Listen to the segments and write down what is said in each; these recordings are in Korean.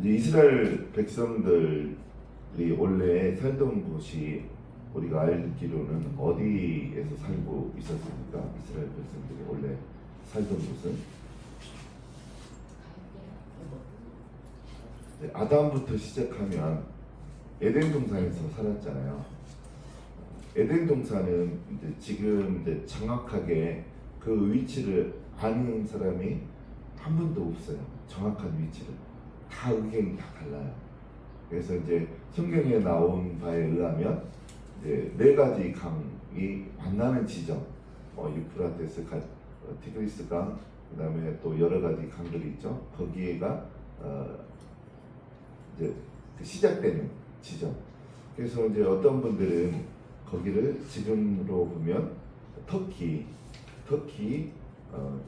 이제 이스라엘 백성들이 원래 살던 곳이 우리가 알기로는 어디에서 살고 있었습니까? 이스라엘 백성들이 원래 살던 곳은 아담부터 시작하면 에덴 동산에서 살았잖아요. 에덴 동산은 이제 지금 이제 정확하게 그 위치를 아는 사람이 한 분도 없어요. 정확한 위치를 다 의견이 다 달라요. 그래서 이제 성경에 나온 바에 의하면 이제 네 가지 강이 만나는 지점, 유프라테스, 티그리스 강, 그다음에 또 여러 가지 강들이 있죠. 거기에가 이제 그 시작되는 지점. 그래서 이제 어떤 분들은 거기를 지금으로 보면 터키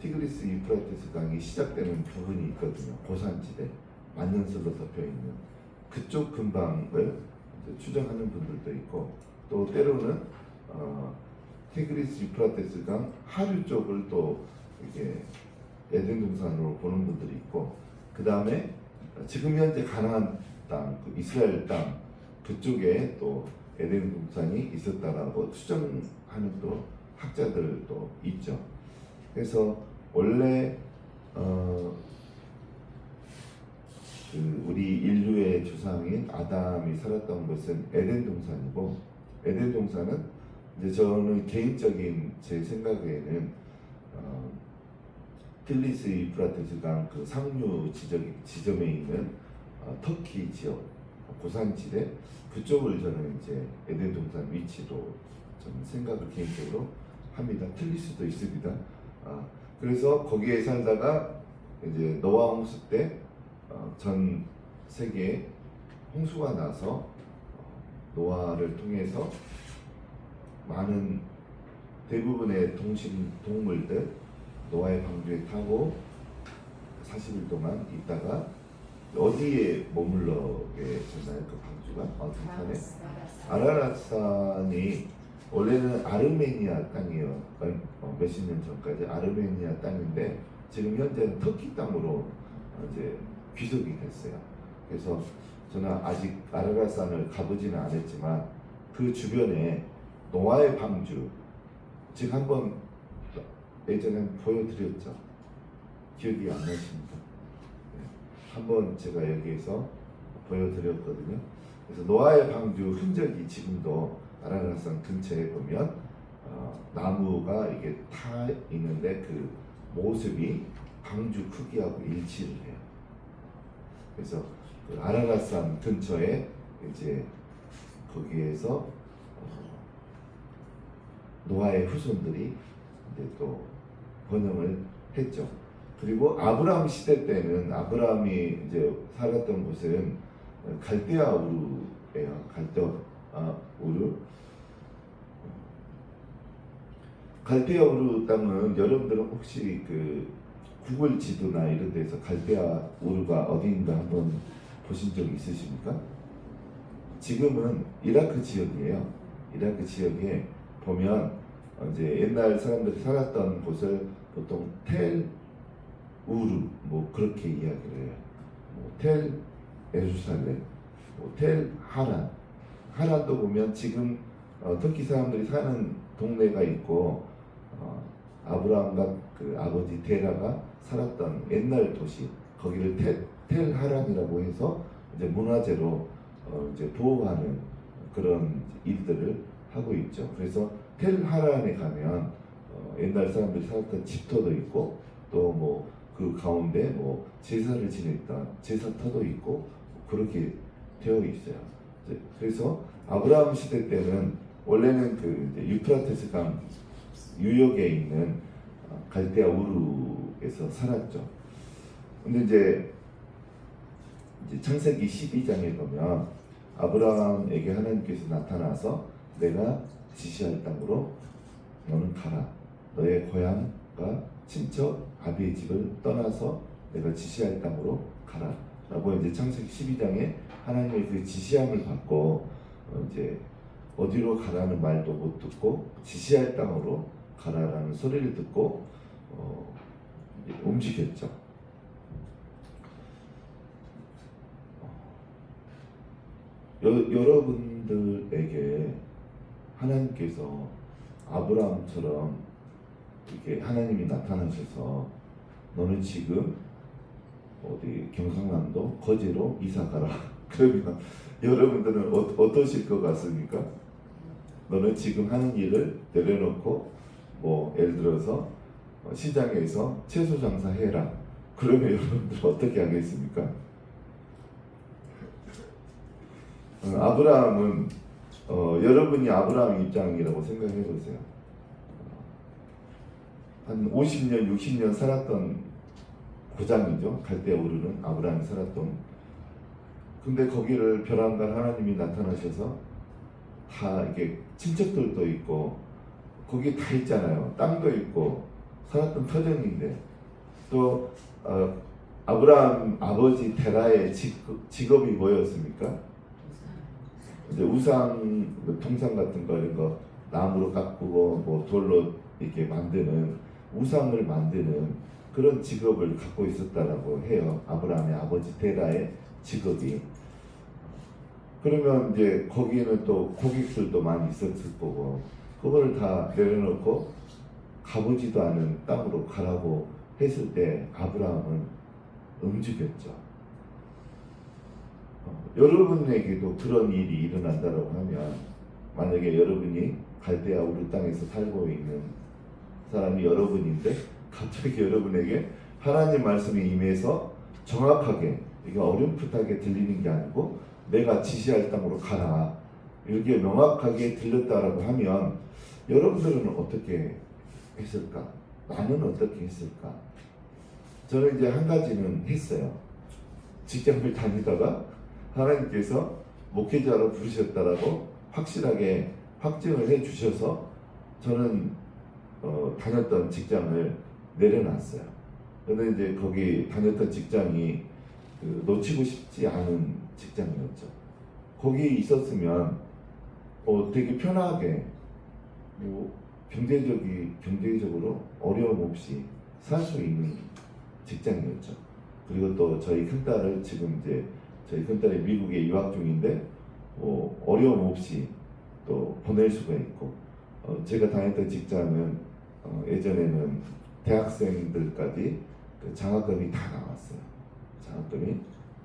티그리스 유프라테스 강이 시작되는 부분이 있거든요. 고산지대 만년설로 덮여 있는 그쪽 근방을 추정하는 분들도 있고, 또 때로는 티그리스 유프라테스 강 하류 쪽을 또 이게 에덴 동산으로 보는 분들이 있고, 그 다음에 지금 현재 가나안 땅, 그 이스라엘 땅 그쪽에 또 에덴 동산이 있었다라고 추정하는 또 학자들도 있죠. 그래서 원래 그 우리 인류의 조상인 아담이 살았던 곳은 에덴 동산이고, 에덴 동산은 이제 저는 개인적인 제 생각에는 틸리스 유프라테스 강 그 상류 지점에 있는 터키 지역 고산지대 그쪽을 저는 이제 에덴 동산 위치로 좀 생각을 개인적으로 합니다. 틀릴 수도 있습니다. 그래서 거기에 살다가 이제 노아 홍수 때 전 세계에 홍수가 나서 노아를 통해서 많은 대부분의 동물들 노아의 방주에 타고 40일 동안 있다가 어디에 머물러게 됐나요? 그 방주가 어디 산에? 아라랏산이 원래는 아르메니아 땅이에요. 몇십 년 전까지 아르메니아 땅인데 지금 현재는 터키 땅으로 이제 귀속이 됐어요. 그래서 저는 아직 아라랏산을 가보지는 않았지만 그 주변에 노아의 방주 지금 한번 예전에 보여드렸죠. 기억이 안 나십니까? 네. 한번 제가 여기에서 보여드렸거든요. 그래서 노아의 방주 흔적이 지금도 아라랏산 근처에 보면 나무가 이게 타 있는데 그 모습이 방주 크기하고 일치를 해요. 그래서 그 아라랏산 근처에 이제 거기에서 노아의 후손들이 이제 또 번영을 했죠. 그리고 아브라함 시대 때는 아브라함이 이제 살았던 곳은 갈대아 우르예요. 갈대아 우르. 갈대아 우르 땅은 여러분들은 혹시 그 구글 지도나 이런 데서 갈대아 우르가 어디인가 한번 보신 적 있으십니까? 지금은 이라크 지역이에요. 이라크 지역에 보면 이제 옛날 사람들이 살았던 곳을 보통 텔 우르 뭐 그렇게 이야기를 해요. 텔 예루살렘, 텔 하란도 보면 지금 터키 사람들이 사는 동네가 있고 아브라함과 그 아버지 테라가 살았던 옛날 도시 거기를 텔 하란이라고 해서 이제 문화재로 이제 보호하는 그런 일들을 하고 있죠. 그래서 텔 하란에 가면 옛날 사람들이 살았던 집터도 있고 또 뭐 그 가운데 뭐 제사를 지냈던 제사터도 있고 그렇게 되어 있어요. 그래서 아브라함 시대 때는 원래는 그 유프라테스 강 유역에 있는 갈대아 우르에서 살았죠. 근데 이제 창세기 12장에 보면 아브라함에게 하나님께서 나타나서 내가 지시할 땅으로 너는 가라. 너의 고향과 친척 아비의 집을 떠나서 내가 지시할 땅으로 가라. 라고 이제 창세기 12장에 하나님의 그 지시함을 받고 이제 어디로 가라는 말도 못 듣고 지시할 땅으로 가라라는 소리를 듣고 움직였죠. 여러분들에게 하나님께서 아브라함처럼 이렇게 하나님이 나타나셔서 너는 지금 어디 경상남도 거제로 이사 가라. 그러면 여러분들은 어떠실 것 같습니까? 너는 지금 하는 일을 내려놓고 뭐 예를 들어서 시장에서 채소 장사해라. 그러면 여러분들 어떻게 하겠습니까? 아브라함은 여러분이 아브라함 입장이라고 생각해 보세요. 한 50년, 60년 살았던 고장이죠. 갈대아 우르는 아브라함이 살았던. 근데 거기를 벼랑간 하나님이 나타나셔서 다 이게 친척들도 있고 거기 다 있잖아요. 땅도 있고 살았던 터전인데 또 아브라함 아버지 테라의 직업이 뭐였습니까? 이제 우상 통상 같은 거 이런 거 나무로 가꾸고 뭐 돌로 이렇게 만드는 우상을 만드는 그런 직업을 갖고 있었다라고 해요. 아브라함의 아버지 테라의 직업이. 그러면 이제 거기에는 또 고객들도 많이 있었을 거고 그거를 다 내려놓고 가보지도 않은 땅으로 가라고 했을 때 아브라함은 움직였죠. 여러분에게도 그런 일이 일어난다고 하면 만약에 여러분이 갈대아 우르 땅에서 살고 있는 사람이 여러분인데 갑자기 여러분에게 하나님 말씀이 임해서 정확하게 이게 어렴풋하게 들리는 게 아니고 내가 지시할 땅으로 가라 이렇게 명확하게 들렸다라고 하면 여러분들은 어떻게 했을까? 나는 어떻게 했을까? 저는 이제 한 가지는 했어요. 직장을 다니다가 하나님께서 목회자로 부르셨다라고 확실하게 확증을 해 주셔서 저는 다녔던 직장을 내려놨어요. 근데 이제 거기 다녔던 직장이 놓치고 싶지 않은 직장이었죠. 거기 있었으면 되게 편하게 뭐 경제적으로 어려움 없이 살 수 있는 직장이었죠. 그리고 또 저희 큰딸을 지금 이제 저희 큰딸이 미국에 유학 중인데 어려움 없이 또 보낼 수가 있고 제가 다녔던 직장은 예전에는 대학생들까지 그 장학금이 다 나왔어요. 장학금이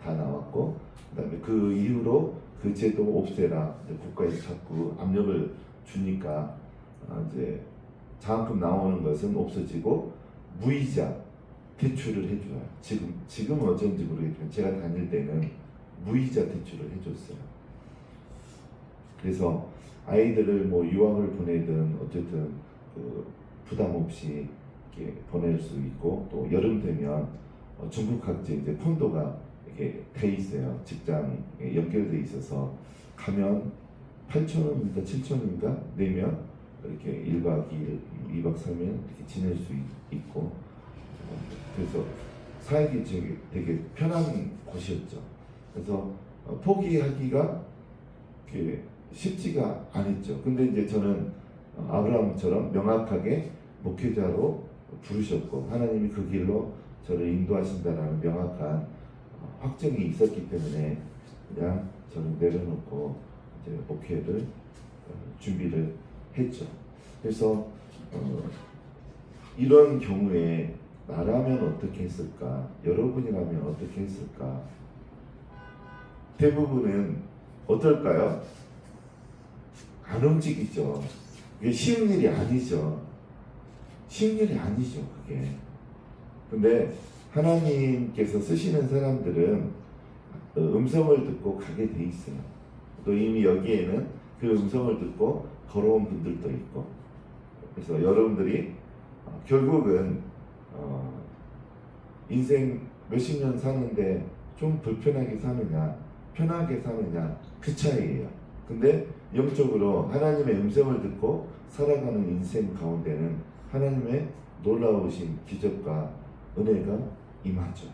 다 나왔고 그다음에 그 이후로 그 제도 없애라 이제 국가에서 자꾸 압력을 주니까 이제 장학금 나오는 것은 없어지고 무이자 대출을 해줘요. 지금은 어쩐지 모르겠지만 제가 다닐 때는 무이자 대출을 해줬어요. 그래서 아이들을 뭐 유학을 보내든 어쨌든 부담 없이 이렇게 보낼 수 있고 또 여름 되면 중국학제 이제 폰도가 이렇게 돼 있어요. 직장에 연결돼 있어서 가면 8,000원인가 7,000원인가 내면 이렇게 1박 2일, 2박 3일 이렇게 지낼 수 있고 그래서 살기 되게 편한 곳이었죠. 그래서 포기하기가 쉽지가 않았죠. 근데 이제 저는 아브라함처럼 명확하게 목회자로 부르셨고 하나님이 그 길로 저를 인도하신다라는 명확한 확증이 있었기 때문에 그냥 저를 내려놓고 이제 목회를 준비를 했죠. 그래서 이런 경우에 나라면 어떻게 했을까? 여러분이라면 어떻게 했을까? 대부분은 어떨까요? 안 움직이죠. 이게 쉬운 일이 아니죠. 쉬운 일이 아니죠, 그게. 근데 하나님께서 쓰시는 사람들은 음성을 듣고 가게 돼 있어요. 또 이미 여기에는 그 음성을 듣고 걸어온 분들도 있고. 그래서 여러분들이 결국은 인생 몇십 년 사는데 좀 불편하게 사느냐, 편하게 사느냐 그 차이예요. 근데 영적으로 하나님의 음성을 듣고 살아가는 인생 가운데는 하나님의 놀라우신 기적과 은혜가 임하죠.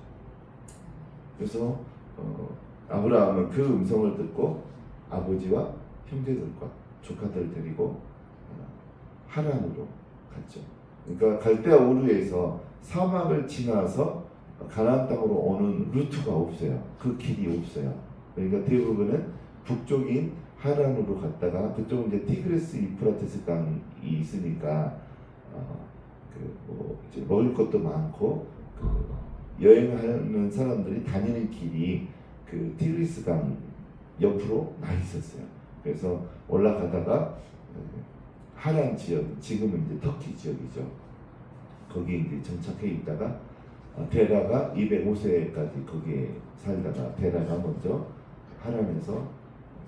그래서 아브라함은 그 음성을 듣고 아버지와 형제들과 조카들을 데리고 하란으로 갔죠. 그러니까 갈대아 우르에서 사막을 지나서 가나안 땅으로 오는 루트가 없어요. 그 길이 없어요. 그러니까 대부분은 북쪽인 하란으로 갔다가 그쪽은 이제 티그리스 이프라테스 강이 있으니까 이제 먹을 것도 많고 여행하는 사람들이 다니는 길이 그 티그리스 강 옆으로 나 있었어요. 그래서 올라가다가 하란 지역, 지금은 이제 터키 지역이죠. 거기에 이제 정착해 있다가 데라가 205세까지 거기에 살다가 데라가 먼저 하란에서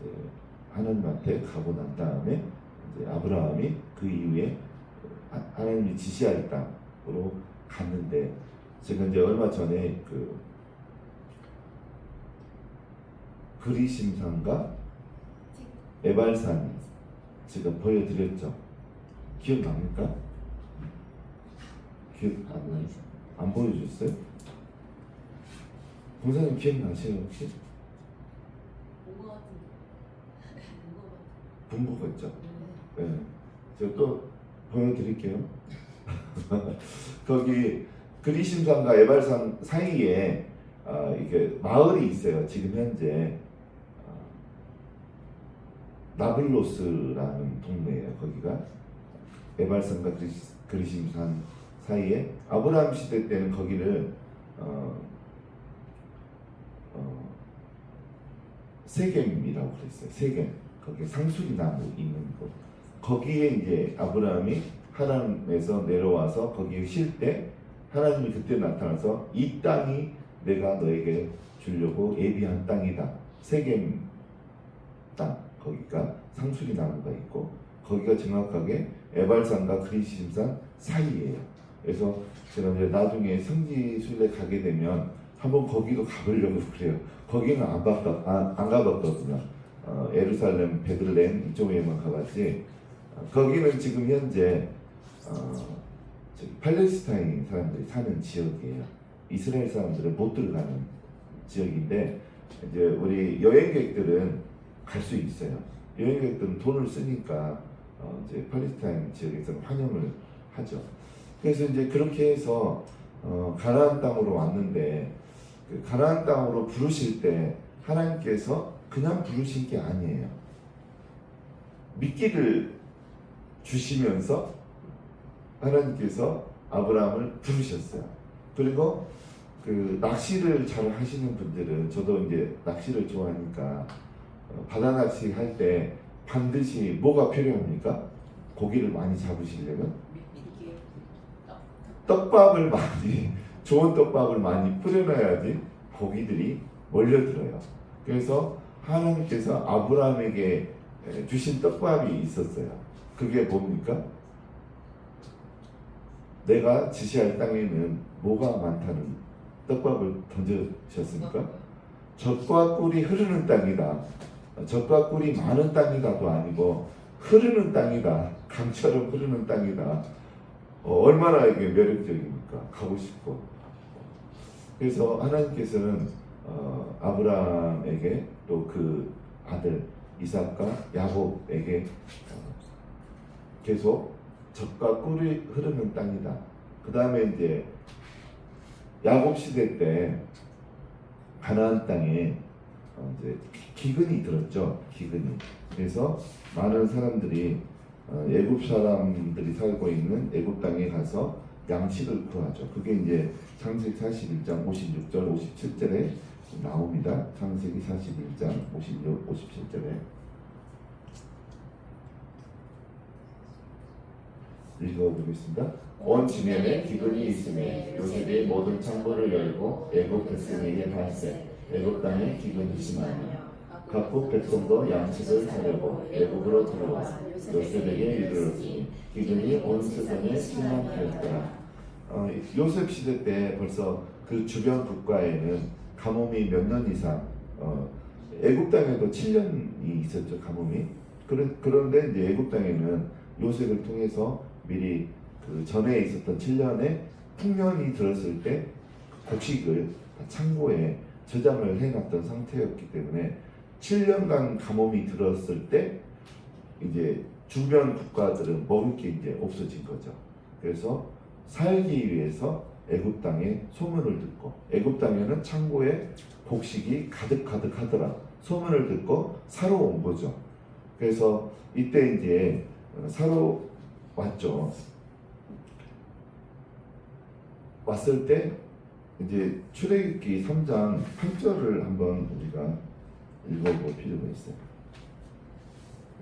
이제 하나님한테 가고 난 다음에 이제 아브라함이 그 이후에 하나님이 지시할 땅으로 갔는데, 제가 이제 얼마 전에 그 그리심산과 에발산 제가 보여드렸죠. 기억납니까? 기억 안 나요? 안 보여줬어요? 공사님 기억나세요 혹시? 본 거 같죠? 네. 제가 또 보여드릴게요. 거기 그리심산과 에발산 사이에 이게 마을이 있어요. 지금 현재 나블로스라는 동네예요. 거기가 에발산과 그리심산 사이에 아브라함 시대 때는 거기를 세겜이라고 그랬어요. 세겜. 거기에 상수리 나무 있는 곳. 거기에 이제 아브라함이 하란에서 내려와서 거기에 쉴 때 하나님이 그때 나타나서 이 땅이 내가 너에게 주려고 예비한 땅이다. 세겜 땅. 거기가 상수리 나무가 있고 거기가 정확하게 에발산과 그리심산 사이예요. 그래서 제가 이제 나중에 성지순례 가게 되면 한번 거기도 가보려고 그래요. 거기는 안 가봤거든요. 예루살렘, 베들레헴 이쪽에만 가봤지. 거기는 지금 현재 팔레스타인 사람들이 사는 지역이에요. 이스라엘 사람들은 못 들어가는 지역인데 이제 우리 여행객들은 갈 수 있어요. 여행객들은 돈을 쓰니까 이제 팔레스타인 지역에서 환영을 하죠. 그래서 이제 그렇게 해서 가나안 땅으로 왔는데 그 가나안 땅으로 부르실 때 하나님께서 그냥 부르신 게 아니에요. 미끼를 주시면서 하나님께서 아브라함을 부르셨어요. 그리고 그 낚시를 잘 하시는 분들은, 저도 이제 낚시를 좋아하니까 바다 낚시 할 때 반드시 뭐가 필요합니까? 고기를 많이 잡으시려면 떡밥을 많이, 좋은 떡밥을 많이 뿌려놔야지 고기들이 몰려들어요. 그래서 하나님께서 아브라함에게 주신 떡밥이 있었어요. 그게 뭡니까? 내가 지시할 땅에는 뭐가 많다는 떡밥을 던져주셨습니까? 젖과 꿀이 흐르는 땅이다. 젖과 꿀이 많은 땅이다도 아니고 흐르는 땅이다. 강처럼 흐르는 땅이다. 얼마나 이게 매력적입니까? 가고 싶고. 그래서 하나님께서는 아브라함에게 또 그 아들 이삭과 야곱에게 계속 젖과 꿀이 흐르는 땅이다. 그 다음에 이제 야곱 시대 때 가나안 땅에 이제 기근이 들었죠. 기근이. 그래서 많은 사람들이 애굽 사람들이 살고 있는 애굽 땅에 가서 양식을 구하죠. 그게 이제 창세기 41장 56절 57절에 나옵니다. 창세기 41장 56, 57절에 읽어보겠습니다. 온 지면에 기근이 있으니 요셉이 모든 창고를 열고 애굽 백성에게 말세 애굽 땅에 기근이 심하니 각국 백성도 양식을 사려고 애굽으로 들어와 요셉에게 이르렀으니 기근이 온 세상에 심하였더라. 요셉 시대 때 벌써 그 주변 국가에는 가뭄이 몇 년 이상, 애굽 땅에도 7년이 있었죠. 가뭄이. 그런데 이제 애굽 땅에는 요셉을 통해서 미리 그 전에 있었던 7년에 풍년이 들었을 때 곡식을 창고에 저장을 해놨던 상태였기 때문에 7년간 가뭄이 들었을 때 이제 주변 국가들은 먹을 게 이제 없어진 거죠. 그래서 살기 위해서 애굽 땅에 소문을 듣고, 애굽 땅에는 창고에 곡식이 가득하더라. 소문을 듣고 사러 온 거죠. 그래서 이때 이제 사러 왔죠. 왔을 때 이제 출애굽기 3장 8절을 한번 우리가 읽어볼 필요가 있어요.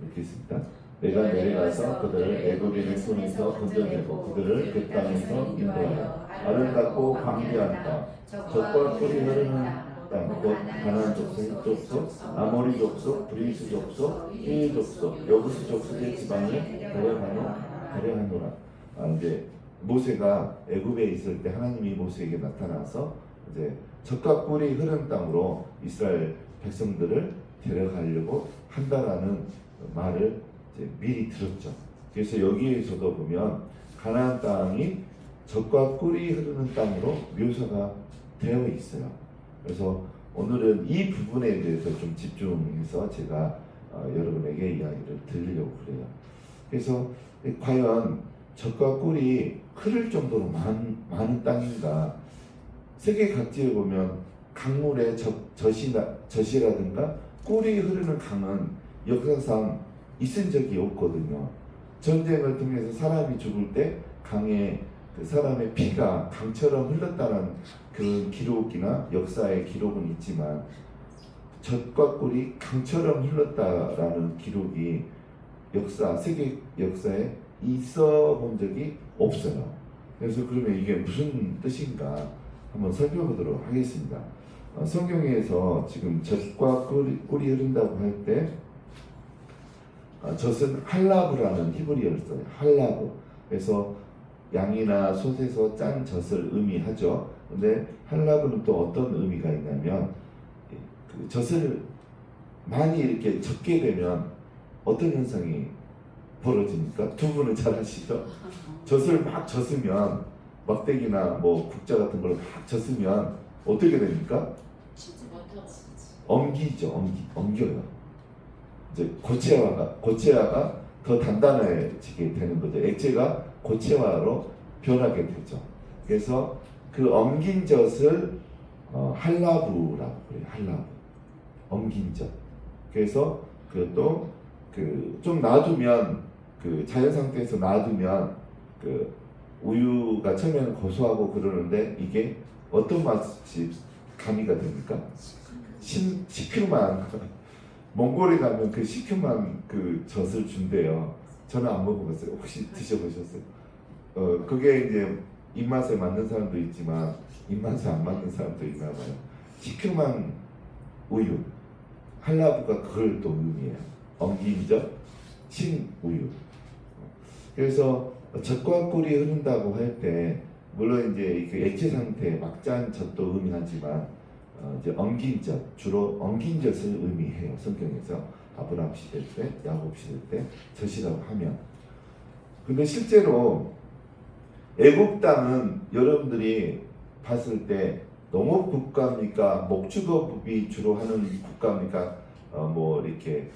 이렇게 있습니다. 내가 내려가서 그들을 애굽인의 손에서 건져내고 그들을 그 땅에서 인도하여 아름답고 광대한 땅, 젖과 꿀이 흐르는 땅, 곧 가나안 족속, 족속, 아모리 족속, 브리스 족속, 히위 족속, 여부스 족속의 지방을 가려하노라. 이제 모세가 애굽에 있을 때 하나님이 모세에게 나타나서 이제 젖과 꿀이 흐르는 땅으로 이스라엘 백성들을 데려가려고 한다라는 말을 이제 미리 들었죠. 그래서 여기에서도 보면 가나안 땅이 젖과 꿀이 흐르는 땅으로 묘사가 되어 있어요. 그래서 오늘은 이 부분에 대해서 좀 집중해서 제가 여러분에게 이야기를 드리려고 그래요. 그래서 과연 젖과 꿀이 흐를 정도로 많은 땅인가? 세계 각지에 보면 강물의 젖이라든가 꿀이 흐르는 강은 역사상 있은 적이 없거든요. 전쟁을 통해서 사람이 죽을 때 강에 그 사람의 피가 강처럼 흘렀다는 그런 기록이나 역사의 기록은 있지만 젖과 꿀이 강처럼 흘렀다라는 기록이 세계 역사에 있어 본 적이 없어요. 그래서 그러면 이게 무슨 뜻인가 한번 살펴보도록 하겠습니다. 성경에서 지금 젖과 꿀이 흐른다고 할 때 젖은 할라브라는 히브리어를 써요. 할라브. 그래서 양이나 솥에서 짠 젖을 의미하죠. 근데 할라브는 또 어떤 의미가 있냐면 그 젖을 많이 이렇게 젖게 되면 어떤 현상이 벌어집니까? 두 분은 잘 아시죠? 젖을 막 젖으면 막대기나 뭐 국자 같은 걸 막 젖으면 어떻게 됩니까? 엉겨요. 이제 고체화가 더 단단해지게 되는 거죠. 액체가 고체화로 변하게 되죠. 그래서 그 엉긴 젖을 할라브라고 그래요. 할라브. 엉긴 젖. 그래서 그것도 좀 놔두면 자연 상태에서 놔두면 우유가 처음에는 고소하고 그러는데 이게 어떤 맛이 가미가 됩니까? 시큼한 몽골에 가면 그 시큼한 젖을 준대요. 저는 안 먹어봤어요. 혹시 드셔보셨어요? 그게 이제 입맛에 맞는 사람도 있지만 입맛에 안 맞는 사람도 있나 봐요. 시큼한 우유, 할라브가 그걸 또 의미해요. 엉긴 젖, 신우유. 그래서 젖과 꿀이 흐른다고 할 때 물론 이제 그 액체 상태 막잔 젖도 의미하지만 이제 엉긴 젖, 주로 엉긴 젖을 의미해요. 성경에서 아브라함 시대 때, 야곱 시대 때 젖이라고 하면. 근데 실제로 애굽 땅은 여러분들이 봤을 때 농업 국가입니까? 목축업이 주로 하는 국가입니까? 뭐 이렇게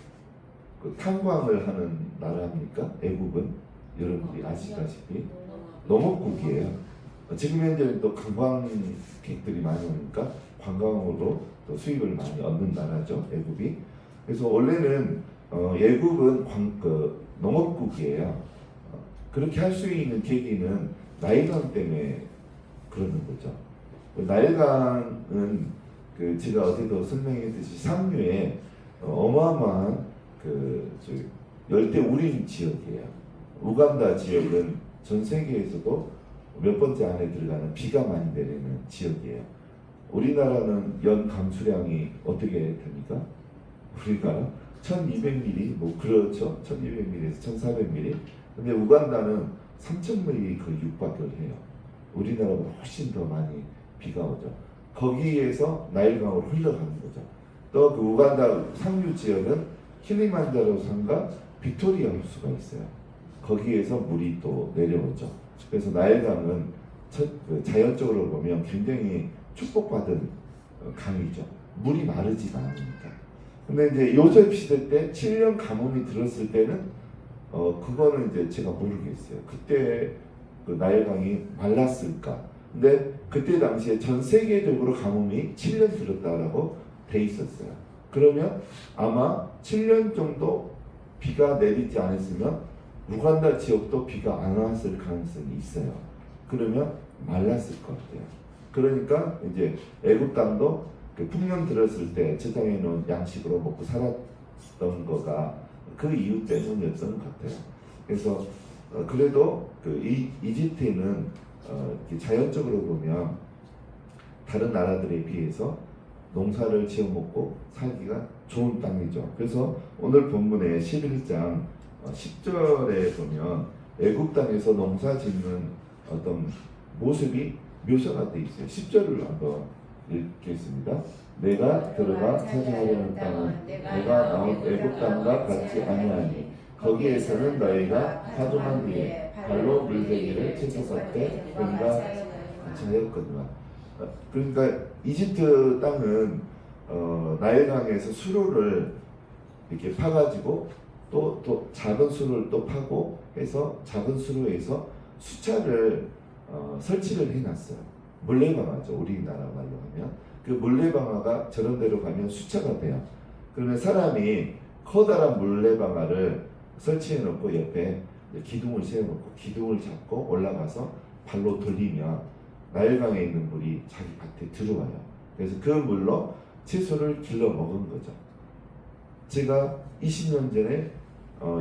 탄광을 하는 나라입니까? 애굽은 여러분들이 아시다시피 농업국이에요. 지금 현재 또 관광객들이 많이 오니까 관광으로 또 수입을 많이 얻는 나라죠, 애굽이. 그래서 원래는 애굽은 농업국이에요. 그렇게 할 수 있는 계기는 나일강 때문에 그러는 거죠. 나일강은 제가 어제도 설명했듯이 상류에 어마어마한 열대 우림 지역이에요. 우간다 지역은 전 세계에서도 몇 번째 안에 들어가는 비가 많이 내리는 지역이에요. 우리나라는 연 강수량이 어떻게 됩니까? 우리가 1200mm, 뭐 그렇죠. 1200mm에서 1400mm. 근데 우간다는 3000mm 거의 육박을 해요. 우리나라보다 훨씬 더 많이 비가 오죠. 거기에서 나일강으로 흘러가는 거죠. 또 그 우간다 상류 지역은 킬리만자로 산과 빅토리아 호수가 있어요. 거기에서 물이 또 내려오죠. 그래서 나일강은 자연적으로 보면 굉장히 축복받은 강이죠. 물이 마르지가 않으니까. 근데 이제 요셉 시대 때 7년 가뭄이 들었을 때는 그거는 이제 제가 모르겠어요. 그때 나일강이 말랐을까? 근데 그때 당시에 전 세계적으로 가뭄이 7년 들었다라고 돼 있었어요. 그러면 아마 7년 정도 비가 내리지 않았으면 우간다 지역도 비가 안 왔을 가능성이 있어요. 그러면 말랐을 것 같아요. 그러니까 이제 애굽 땅도 그 풍년 들었을 때 저장해 놓은 양식으로 먹고 살았던 거가 그 이유 때문이었던 것 같아요. 그래서 그래도 그 이집트는 자연적으로 보면 다른 나라들에 비해서 농사를 지어 먹고 살기가 좋은 땅이죠. 그래서 오늘 본문의 11장 10절에 보면 애굽 땅에서 농사 짓는 어떤 모습이 묘사가 되어 있어요. 10절을 한번 읽겠습니다. 내가 들어가 차지하려는 땅은 내가 나온 애굽 땅과 같지 아니하니 거기에서는 너희가 파종한 뒤에 발로 물대기를 채찍할 때 너희가 자였거니와. 그러니까 이집트 땅은 나일강에서 수로를 이렇게 파가지고 또 작은 수로를 또 파고 해서 작은 수로에서 수차를 설치를 해놨어요. 물레방아죠. 우리나라 말로 하면 그 물레방아가 저런 데로 가면 수차가 돼요. 그러면 사람이 커다란 물레방아를 설치해 놓고 옆에 기둥을 세워놓고 기둥을 잡고 올라가서 발로 돌리면 나일강에 있는 물이 자기 밭에 들어와요. 그래서 그 물로 채소를 길러 먹은 거죠. 제가 20년 전에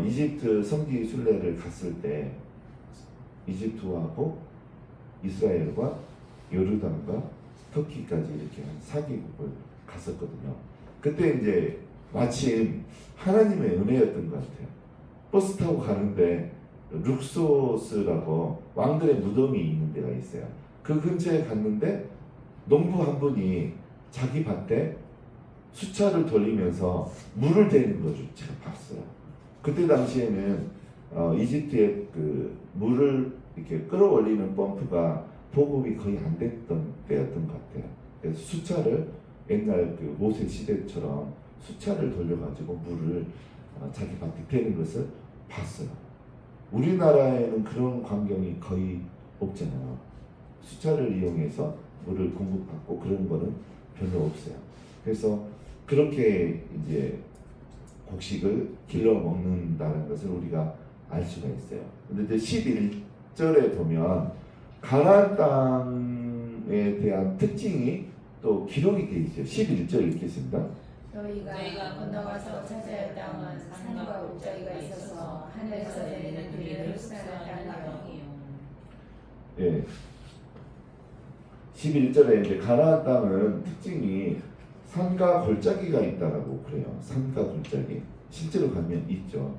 이집트 성지 순례를 갔을 때 이집트하고 이스라엘과 요르단과 터키까지 이렇게 한 4개국을 갔었거든요. 그때 이제 마침 하나님의 은혜였던 것 같아요. 버스 타고 가는데 룩소스라고 왕들의 무덤이 있는 데가 있어요. 그 근처에 갔는데 농부 한 분이 자기 밭에 수차를 돌리면서 물을 대는 것을 제가 봤어요. 그때 당시에는 이집트의 그 물을 이렇게 끌어올리는 펌프가 보급이 거의 안 됐던 때였던 것 같아요. 그래서 수차를 옛날 그 모세 시대처럼 수차를 돌려가지고 물을 자기 밭에 대는 것을 봤어요. 우리나라에는 그런 광경이 거의 없잖아요. 수차를 이용해서 물을 공급받고 그런 거는 별로 없어요. 그래서 그렇게 이제 곡식을 길러 먹는다는 것을 우리가 알 수가 있어요. 근데 이제 11절에 보면 가나안 땅에 대한 특징이 또 기록이 되어 있어요. 11절 읽겠습니다. 너희가 건너가서 차지할 땅은 산과 울타리가 있어서 하늘에서 내리는 비를 흡수하는 땅이요. 예. 11절에 이제 가나안 땅은 특징이 산과 골짜기가 있다라고 그래요. 산과 골짜기. 실제로 가면 있죠.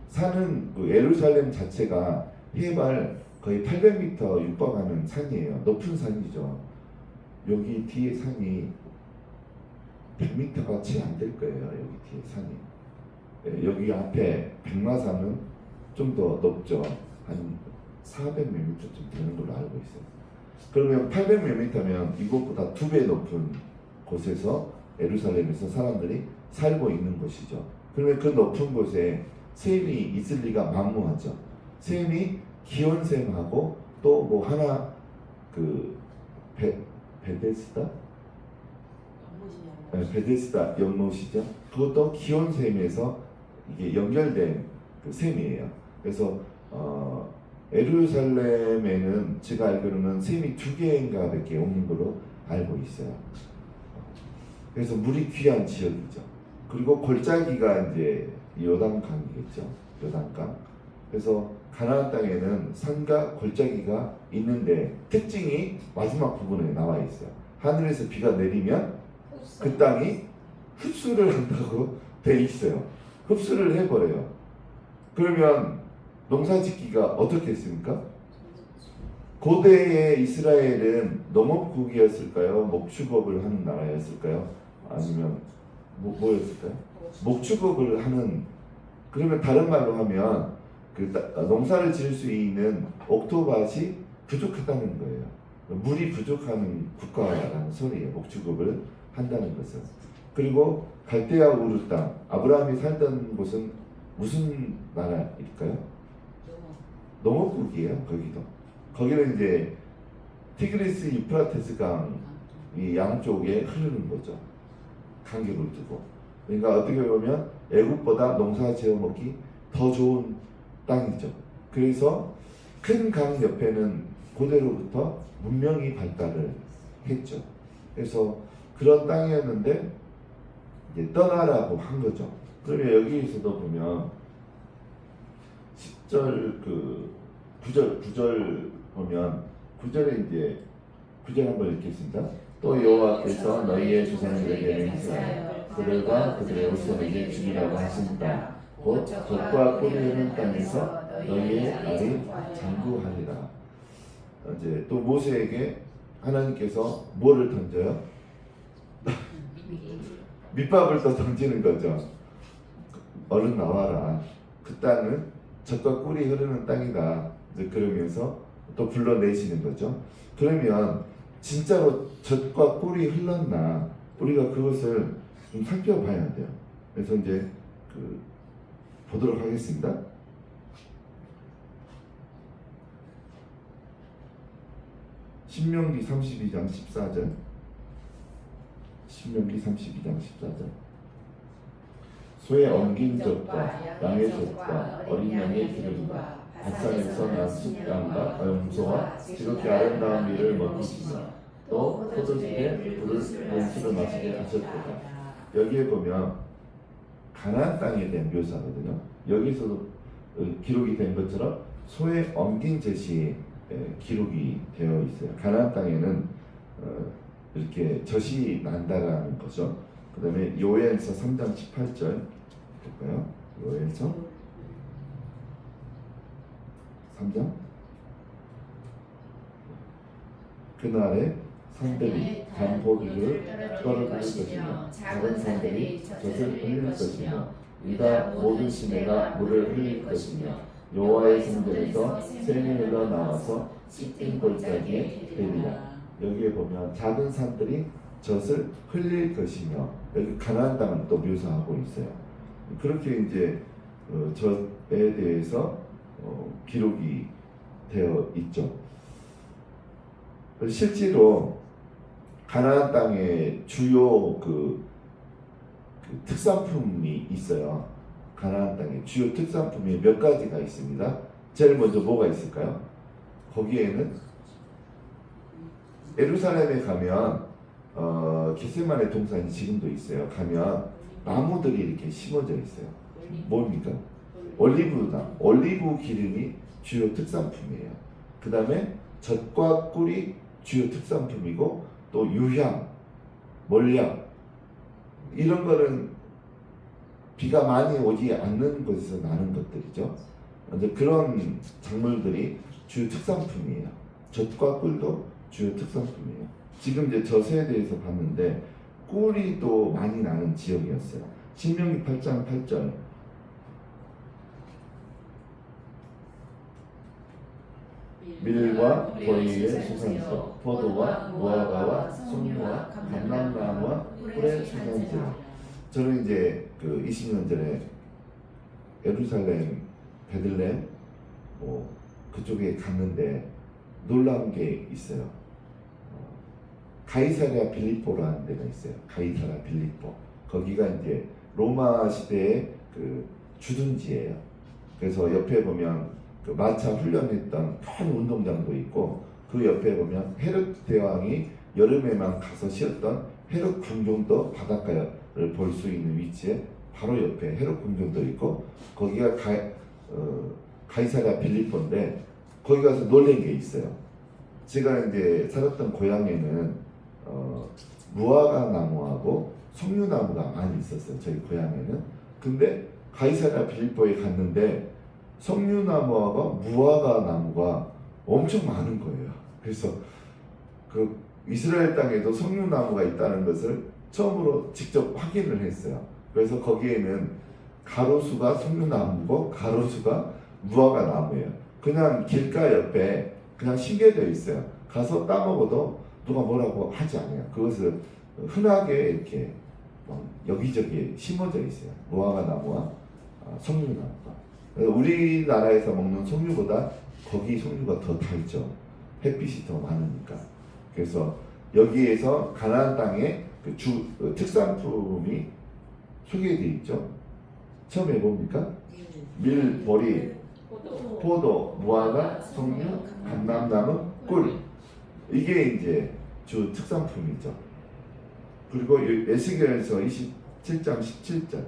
산은 그 예루살렘 자체가 해발 거의 800m 육박하는 산이에요. 높은 산이죠. 여기 뒤에 산이 100m가 채 안 될 거예요. 여기 뒤에 산이. 예, 여기 앞에 백마산은 좀 더 높죠. 한 400몇 m쯤 되는 걸로 알고 있어요. 그러면 800몇 m면 이곳보다 2배 높은 곳에서 예루살렘에서 사람들이 살고 있는 곳이죠. 그러면 그 높은 곳에 샘이 있을 리가 만무하죠. 샘이 기온샘하고 또 뭐 하나 그 베데스다? 베데스다 연못이죠. 그것도 기온샘에서 이게 연결된 그 샘이에요. 그래서 예루살렘에는 제가 알기로는 샘이 2개인가 밖에 없는 걸로 알고 있어요. 그래서 물이 귀한 지역이죠. 그리고 골짜기가 이제 요단강이겠죠. 요단강. 그래서 가나안 땅에는 산과 골짜기가 있는데 특징이 마지막 부분에 나와 있어요. 하늘에서 비가 내리면 그 땅이 흡수를 한다고 돼 있어요. 흡수를 해버려요. 그러면 농사짓기가 어떻게 했습니까? 고대의 이스라엘은 농업국이었을까요? 목축업을 하는 나라였을까요? 아니면 뭐였을까요? 목축업을 하는. 그러면 다른 말로 하면 그 농사를 지을 수 있는 옥토밭이 부족하다는 거예요. 물이 부족한 국가라는 소리예요. 목축업을 한다는 것은. 그리고 갈대아 우르 땅, 아브라함이 살던 곳은 무슨 나라일까요? 농업국이에요. 거기도. 거기는 이제 티그리스 유프라테스 강이 양쪽에 흐르는 거죠. 간격을 두고. 그러니까 어떻게 보면 애국보다 농사 지어먹기 더 좋은 땅이죠. 그래서 큰 강 옆에는 고대로부터 문명이 발달을 했죠. 그래서 그런 땅이었는데 이제 떠나라고 한 거죠. 그러면 여기에서도 보면 10절 9절 보면 9절에 이제 9절 한번 읽겠습니다. 또 여호와께서 너희의 조상들에게 맹세하여 그들과 그들의 후손에게 주리라고 하신 땅 곧 젖과 꿀이 흐르는 땅에서 너희의 알이 장구하리라. 이제 또 모세에게 하나님께서 뭐를 던져요? 밑밥을 또 던지는 거죠. 얼른 나와라. 그 땅은 젖과 꿀이 흐르는 땅이다. 이제 그러면서 또 불러내시는 거죠. 그러면 진짜로 젖과 꿀이 흘렀나? 우리가 그것을 좀 살펴봐야 돼요. 그래서 이제 보도록 하겠습니다. 신명기 32장 14절. 신명기 32장 14절. 소의 엉긴 젖과 양의 젖과 어린 양의 기름과 바산에서 난 숫양과 염소와 지극히 아름다운 밀을 먹으시며 또 포도주에 술을 마시게 하셨도다. 여기에 보면 가나안 땅에 대한 묘사거든요. 여기서도 기록이 된 것처럼 소의 엉긴 젖이 기록이 되어 있어요. 가나안 땅에는 이렇게 젖이 난다라는 거죠. 그 다음에 요엘서 3장 18절 볼까요? 요엘서 3장 그날에 산들이 단포기를 떨어뜨릴 것이며 작은 산들이 젖을 흘릴 것이며 이다 모든 시내가 물을 흘릴 것이며 여호와의 성전에서 샘이 흘러 나와서 씻긴 골짜기에 되리라. 여기에 보면 작은 산들이 젖을 흘릴 것이며 여기 가나안 땅을 또 묘사하고 있어요. 그렇게 이제 젖에 대해서 기록이 되어 있죠. 실제로 가나안 땅에 주요 특산품이 있어요. 가나안 땅에 주요 특산품이 몇 가지가 있습니다. 제일 먼저 뭐가 있을까요? 거기에는 예루살렘에 가면 겟세마네 동산이 지금도 있어요. 가면 나무들이 이렇게 심어져 있어요. 뭡니까? 올리브당, 올리브 기름이 주요 특산품이에요. 그 다음에 젖과 꿀이 주요 특산품이고 또 유향, 몰약 이런 거는 비가 많이 오지 않는 곳에서 나는 것들이죠. 이제 그런 작물들이 주요 특산품이에요. 젖과 꿀도 주요 특산품이에요. 지금 이제 젖에 대해서 봤는데 꿀이 또 많이 나는 지역이었어요. 신명기 8장 8절. 밀과 보리의 수산서, 포도와 무화과와 송유와 감람나무와 꿀의 수산지. 저는 이제 20년 전에 예루살렘, 베들레헴 그쪽에 갔는데 놀라운 게 있어요. 가이사랴 빌립보라는 데가 있어요. 가이사랴 빌립보. 거기가 이제 로마 시대의 주둔지예요. 그래서 옆에 보면 마차 훈련했던 큰 운동장도 있고 그 옆에 보면 헤롯 대왕이 여름에만 가서 쉬었던 헤롯 궁전도 바닷가를 볼 수 있는 위치에 바로 옆에 헤롯 궁전도 있고 거기가 가이사랴 빌립보인데 거기 가서 놀란 게 있어요. 제가 이제 살았던 고향에는 무화과 나무하고 석류나무가 많이 있었어요. 저희 고향에는. 근데 가이사랴 빌립보에 갔는데 석류나무와 무화과 나무가 엄청 많은 거예요. 그래서 이스라엘 땅에도 석류나무가 있다는 것을 처음으로 직접 확인을 했어요. 그래서 거기에는 가로수가 석류나무고 가로수가 무화과 나무예요. 그냥 길가 옆에 그냥 심겨져 있어요. 가서 따먹어도 누가 뭐라고 하지 않아요. 그것을 흔하게 이렇게 여기저기 심어져 있어요. 무화과 나무와 석류나무가. 우리나라에서 먹는 석류보다 거기 석류가 더 달죠. 햇빛이 더 많으니까. 그래서 여기에서 가나안 땅의 특산품이 소개되어 있죠. 처음에 뭡니까? 밀, 보리, 포도, 무화과, 석류, 감람나무, 꿀. 이게 이제 주 특산품이죠. 그리고 에스겔서 27장 17절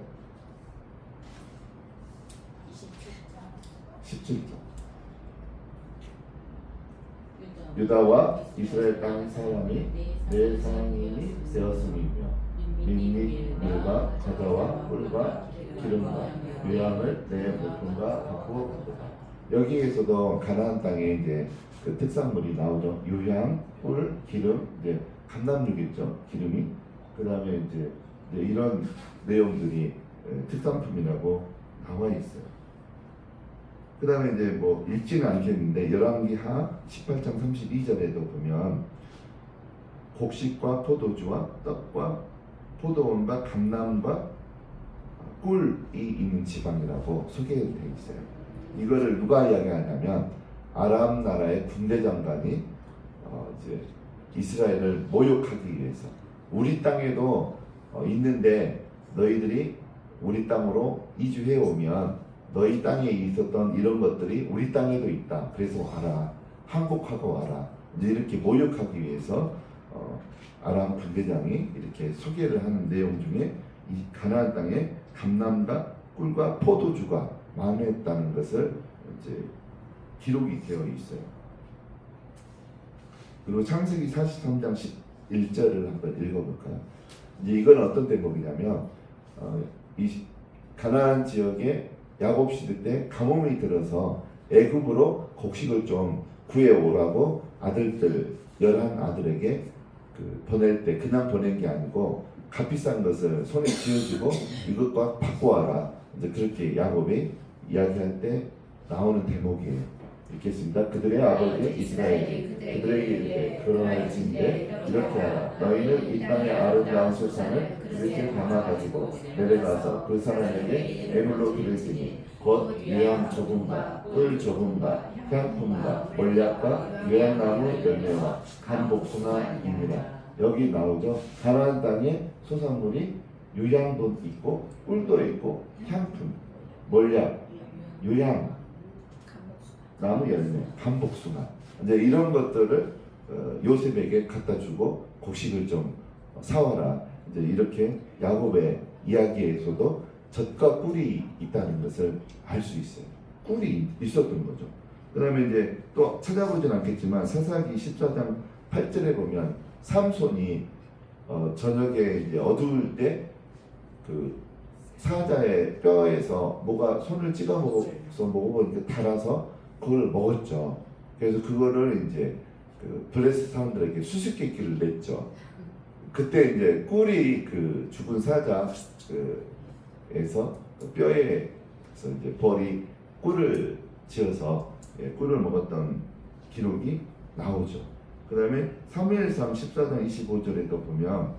17절 유다와 이스라엘 땅 사람이 내 상인이 되었음이며 밋밋 밀과 과자와 꿀과 기름과 유향을 내 목품과 갖고 가도다. 여기에서도 가나안 땅에 이제 그 특산물이 나오죠. 유향, 꿀, 기름, 이제 감람육이죠. 기름이. 그 다음에 이제 이런 내용들이 특산품이라고 나와 있어요. 그 다음에 이제 뭐 읽지는 않겠는데 열왕기하 18장 32절에도 보면 곡식과 포도주와 떡과 포도원과 감람과 꿀이 있는 지방이라고 소개되어 있어요. 이거를 누가 이야기하냐면 아람 나라의 군대 장관이 이제 이스라엘을 모욕하기 위해서 우리 땅에도 있는데 너희들이 우리 땅으로 이주해 오면 너희 땅에 있었던 이런 것들이 우리 땅에도 있다. 그래서 와라. 항복하고 와라. 이제 이렇게 모욕하기 위해서 아람 군대장이 이렇게 소개를 하는 내용 중에 이 가나안 땅에 감람과 꿀과 포도주가 많았다는 것을 이제 기록이 되어 있어요. 그리고 창세기 43장 11절을 한번 읽어볼까요? 이제 이건 어떤 대목이냐면 이 가나안 지역에 야곱 시대 때 가뭄이 들어서 애굽으로 곡식을 좀 구해 오라고 아들들 11아들에게 보낼 때 그냥 보낸 게 아니고 값비싼 것을 손에 쥐어주고 이것과 바꿔와라. 이제 그렇게 야곱이 이야기할 때 나오는 대목이에요. 읽겠습니다. 그들의 아버지 이스라엘이 그들에게 이르되 그러할진대 이렇게 하라. 너희는 이 땅의 아름다운 소산을 그릇에 담아가지고 내려가서 그 사람에게 애물로 드릴지니 곧 유향 조금과 꿀 조금과 향품과 몰약과 유향나무 열매와 간복숭아이니라. 여기 나오죠. 가나안 땅에 소산물이 유향도 있고 꿀도 있고 향품, 몰약, 유향, 나무 열매, 간복숭아. 이제 이런 것들을 요셉에게 갖다 주고 곡식을 좀 사와라. 이제 이렇게 야곱의 이야기에서도 젖과 꿀이 있다는 것을 알 수 있어요. 꿀이 있었던 거죠. 그 다음에 이제 또 찾아보진 않겠지만 사사기 14장 8절에 보면 삼손이 저녁에 이제 어두울 때 그 사자의 뼈에서 뭐가 손을 찍어 먹어보니까 달아서 그걸 먹었죠. 그래서 그거를 이제 그 블레스 사람들에게 수수께끼를 냈죠. 그때 이제 꿀이 그 죽은 사자에서 뼈에서 이제 벌이 꿀을 지어서 꿀을 먹었던 기록이 나오죠. 그 다음에 사무엘상 14장 25절에도 보면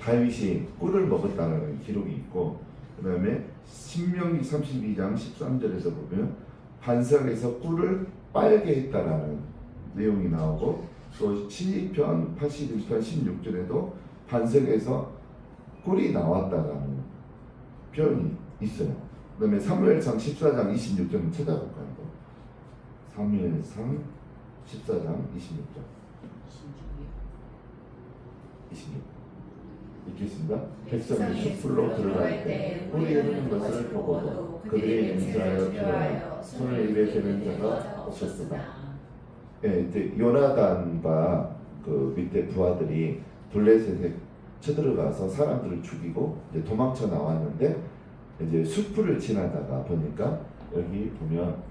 다윗이 꿀을 먹었다는 기록이 있고, 그 다음에 신명기 32장 13절에서 보면 반석에서 꿀을 빨게 했다라는 내용이 나오고, 또 시편 81편 16절에도 반석에서 꿀이 나왔다라는 표현이 있어요. 그 다음에 사무엘상 14장 26절은 찾아볼까요? 사무엘상 14장 26절 26 읽겠습니다. 백성이 숲으로 들어갈 때 꿀이 흐르는 것을 보고도 그들이 맹세하여 들어와 손을 입에 대는 자가 없었으나. 이제 요나단과 그 밑에 부하들이 블레셋에 쳐들어가서 사람들을 죽이고 이제 도망쳐 나왔는데 이제 숲을 지나다가 보니까 여기 보면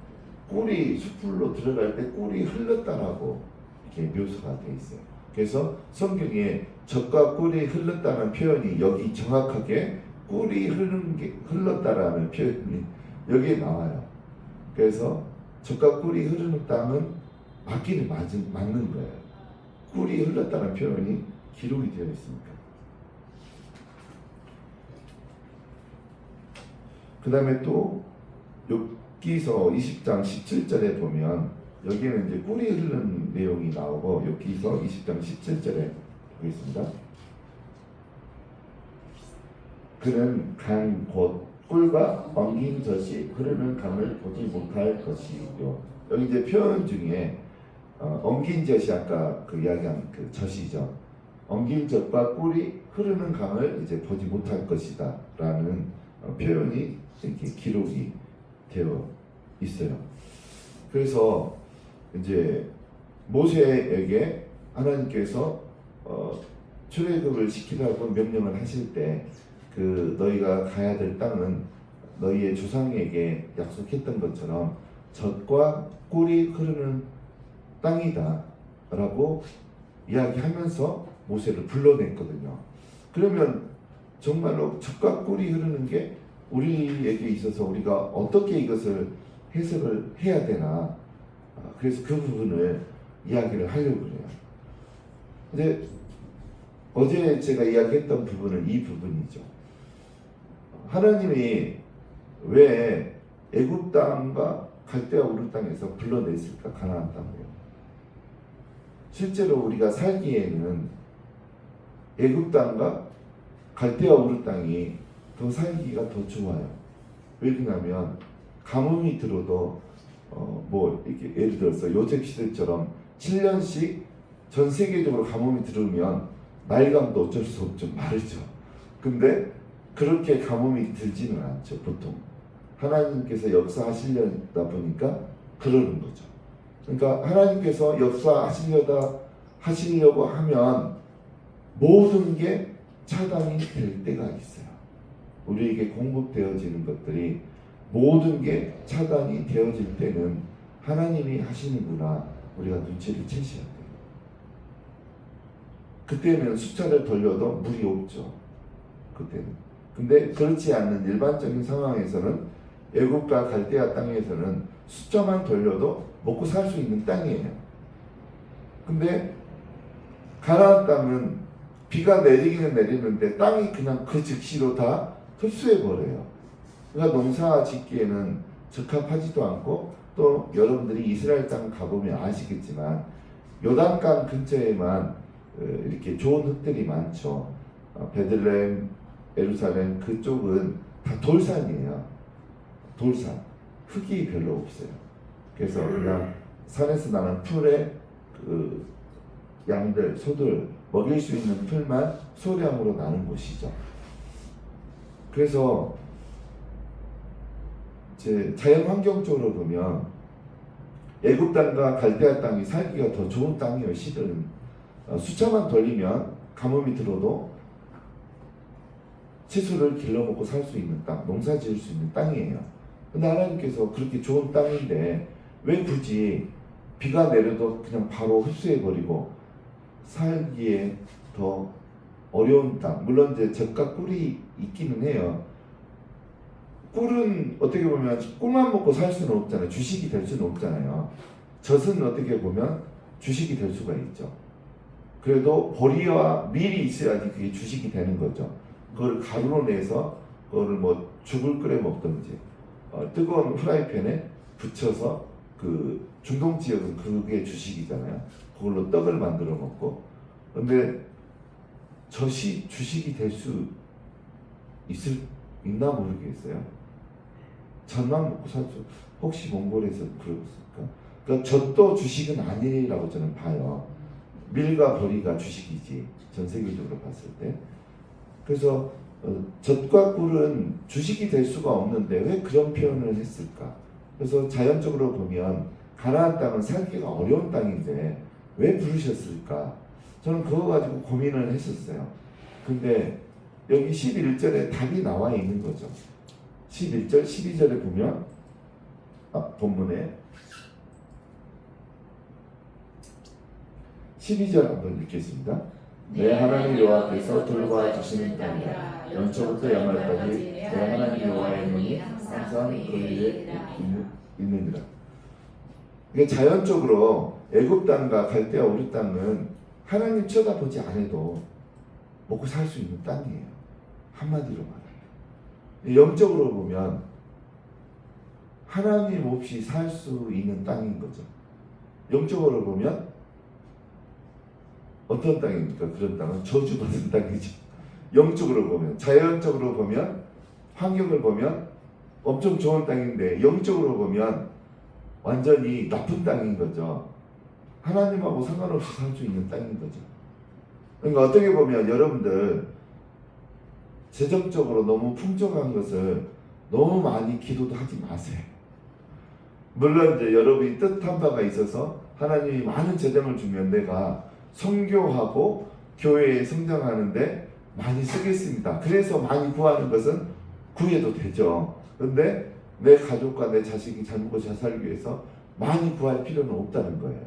꿀이 숲으로 들어갈 때 꿀이 흘렀다라고 이렇게 묘사가 되어 있어요. 그래서 성경에 젖과 꿀이 흘렀다는 표현이 여기 정확하게 꿀이 흘렀다라는 표현이 여기에 나와요. 그래서 젖과 꿀이 흐르는 땅은 맞기는 맞는 거예요. 꿀이 흘렀다는 표현이 기록이 되어 있으니까. 그 다음에 또 욥기서 20장 17절에 보면 여기에는 이제 꿀이 흐르는 내용이 나오고 여기서 20장 17절에 보겠습니다. 그는 강 곧 꿀과 엉긴 젖이 흐르는 강을 보지 못할 것이요. 여기 이제 표현 중에 엉긴 젖이 아까 그 이야기한 그 젖이죠. 엉긴 젖과 꿀이 흐르는 강을 이제 보지 못할 것이다라는 표현이 이렇게 기록이 되어 있어요. 그래서 이제 모세에게 하나님께서 출애굽을 시키라고 명령을 하실 때 그 너희가 가야 될 땅은 너희의 조상에게 약속했던 것처럼 젖과 꿀이 흐르는 땅이다 라고 이야기하면서 모세를 불러냈거든요. 그러면 정말로 젖과 꿀이 흐르는 게 우리에게 있어서 우리가 어떻게 이것을 해석을 해야 되나, 그래서 그 부분을 이야기를 하려고 그래요. 근데 어제 제가 이야기했던 부분은 이 부분이죠. 하나님이 왜 애굽 땅과 갈대아 우르 땅에서 불러냈을까? 가나안 땅으로. 실제로 우리가 살기에는 애굽 땅과 갈대아 우르 땅이 더 살기가 더 좋아요. 왜 그러냐면 가뭄이 들어도 뭐 이렇게 예를 들어서 요셉 시대처럼 7년씩 전 세계적으로 가뭄이 들으면 나일강도 어쩔 수 없죠. 마르죠. 근데 그렇게 가뭄이 들지는 않죠. 보통 하나님께서 역사하시려다 보니까 그러는 거죠. 그러니까 하나님께서 하시려고 하면 모든 게 차단이 될 때가 있어요. 우리에게 공급되어지는 것들이 모든 게 차단이 되어질 때는 하나님이 하시는구나 우리가 눈치를 채셔야 돼요. 그때는 숫자를 돌려도 물이 없죠. 그때는. 근데 그렇지 않는 일반적인 상황에서는 애굽과 갈대아 땅에서는 숫자만 돌려도 먹고 살 수 있는 땅이에요. 근데 가나안 땅은 비가 내리기는 내리는데 땅이 그냥 그 즉시로 다 흡수해 버려요. 그러니까 농사 짓기에는 적합하지도 않고, 또 여러분들이 이스라엘 땅 가보면 아시겠지만 요단강 근처에만 이렇게 좋은 흙들이 많죠. 베들레헴, 예루살렘 그쪽은 다 돌산이에요. 돌산. 흙이 별로 없어요. 그래서 그냥 산에서 나는 풀에 그 양들, 소들 먹일 수 있는 풀만 소량으로 나는 곳이죠. 그래서 제 자연 환경적으로 보면 애굽 땅과 갈대아 땅이 살기가 더 좋은 땅이에요. 실은 숫자만 돌리면 가뭄이 들어도 채소를 길러 먹고 살 수 있는 땅, 농사 지을 수 있는 땅이에요. 근데 하나님께서 그렇게 좋은 땅인데 왜 굳이 비가 내려도 그냥 바로 흡수해버리고 살기에 더 어려운 땅, 물론 이제 젖과 꿀이 있기는 해요. 꿀은 어떻게 보면 꿀만 먹고 살 수는 없잖아요. 주식이 될 수는 없잖아요. 젖은 어떻게 보면 주식이 될 수가 있죠. 그래도 보리와 밀이 있어야지 그게 주식이 되는 거죠. 그걸 가루로 내서 그거를 뭐 죽을 끓여 먹든지 뜨거운 프라이팬에 붙여서 그 중동 지역은 그게 주식이잖아요. 그걸로 떡을 만들어 먹고. 근데 젖이 주식이 될 수 있나 모르겠어요. 젖만 먹고 살 수, 혹시 몽골에서 그랬을까? 그러니까 젖도 주식은 아니라고 저는 봐요. 밀과 보리가 주식이지, 전 세계적으로 봤을 때. 그래서 젖과 꿀은 주식이 될 수가 없는데 왜 그런 표현을 했을까? 그래서 자연적으로 보면 가나안 땅은 살기가 어려운 땅인데 왜 부르셨을까? 저는 그거 가지고 고민을 했었어요. 근데 여기 11절에 답이 나와 있는 거죠. 11절, 12절에 보면 본문에 12절 한번 읽겠습니다. 내 하나님 여호와께서 돌보아 주시는 땅이라. 연초부터 양말까지 내 하나님 여호와의 눈이 항상 그 위에 있느니라. 이게 자연적으로 애굽 땅과 갈대아 우르 땅은 하나님 쳐다보지 않아도 먹고 살 수 있는 땅이에요. 한마디로 말하면 영적으로 보면 하나님 없이 살 수 있는 땅인 거죠. 영적으로 보면 어떤 땅입니까? 그런 땅은 저주받은 땅이죠. 영적으로 보면, 자연적으로 보면, 환경을 보면 엄청 좋은 땅인데 영적으로 보면 완전히 나쁜 땅인 거죠. 하나님하고 상관없이 살 수 있는 땅인 거죠. 그러니까 어떻게 보면 여러분들 재정적으로 너무 풍족한 것을 너무 많이 기도도 하지 마세요. 물론 이제 여러분이 뜻한 바가 있어서 하나님이 많은 재정을 주면 내가 선교하고 교회에 성장하는데 많이 쓰겠습니다. 그래서 많이 구하는 것은 구해도 되죠. 그런데 내 가족과 내 자식이 잘 먹고 잘 살기 위해서 많이 구할 필요는 없다는 거예요.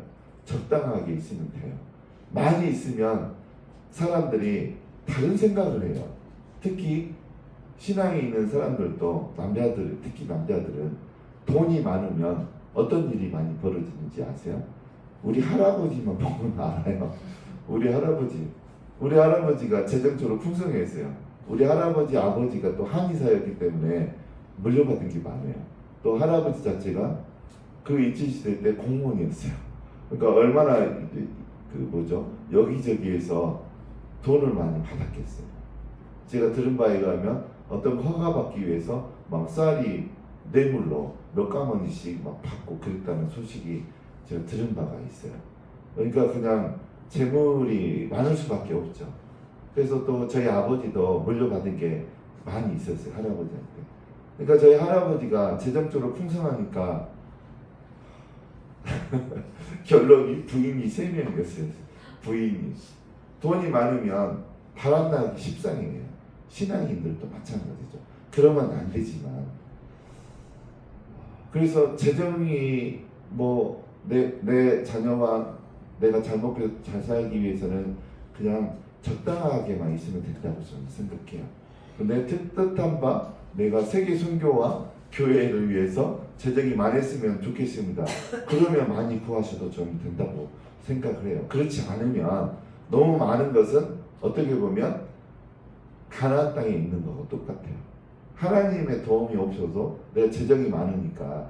적당하게 있으면 돼요. 많이 있으면 사람들이 다른 생각을 해요. 특히 신앙에 있는 사람들도 특히 남자들은 돈이 많으면 어떤 일이 많이 벌어지는지 아세요? 우리 할아버지만 보면 알아요. 우리 할아버지가 재정적으로 풍성했어요. 우리 할아버지 아버지가 또 한의사였기 때문에 물려받은 게 많아요. 또 할아버지 자체가 그 일제시대 때 공무원이었어요. 그러니까 얼마나 여기저기에서 돈을 많이 받았겠어요. 제가 들은 바에 의하면 어떤 허가 받기 위해서 막 쌀이 뇌물로 몇 가마니씩 막 받고 그랬다는 소식이 제가 들은 바가 있어요. 그러니까 그냥 재물이 많을 수밖에 없죠. 그래서 또 저희 아버지도 물려받은 게 많이 있었어요. 할아버지한테. 그러니까 저희 할아버지가 재정적으로 풍성하니까 결론이 부인이 3명이었어요. 부인이. 돈이 많으면 바람나기 십상이에요. 신앙인들도 마찬가지죠. 그러면 안 되지만. 그래서 재정이 내 자녀와 내가 잘 먹고 잘 살기 위해서는 그냥 적당하게만 있으면 된다고 저는 생각해요. 내 뜻한 바 내가 세계 선교와 교회를 위해서 재정이 많았으면 좋겠습니다. 그러면 많이 구하셔도 좀 된다고 생각을 해요. 그렇지 않으면 너무 많은 것은 어떻게 보면 가나안 땅에 있는 거하고 똑같아요. 하나님의 도움이 없어서 내가 재정이 많으니까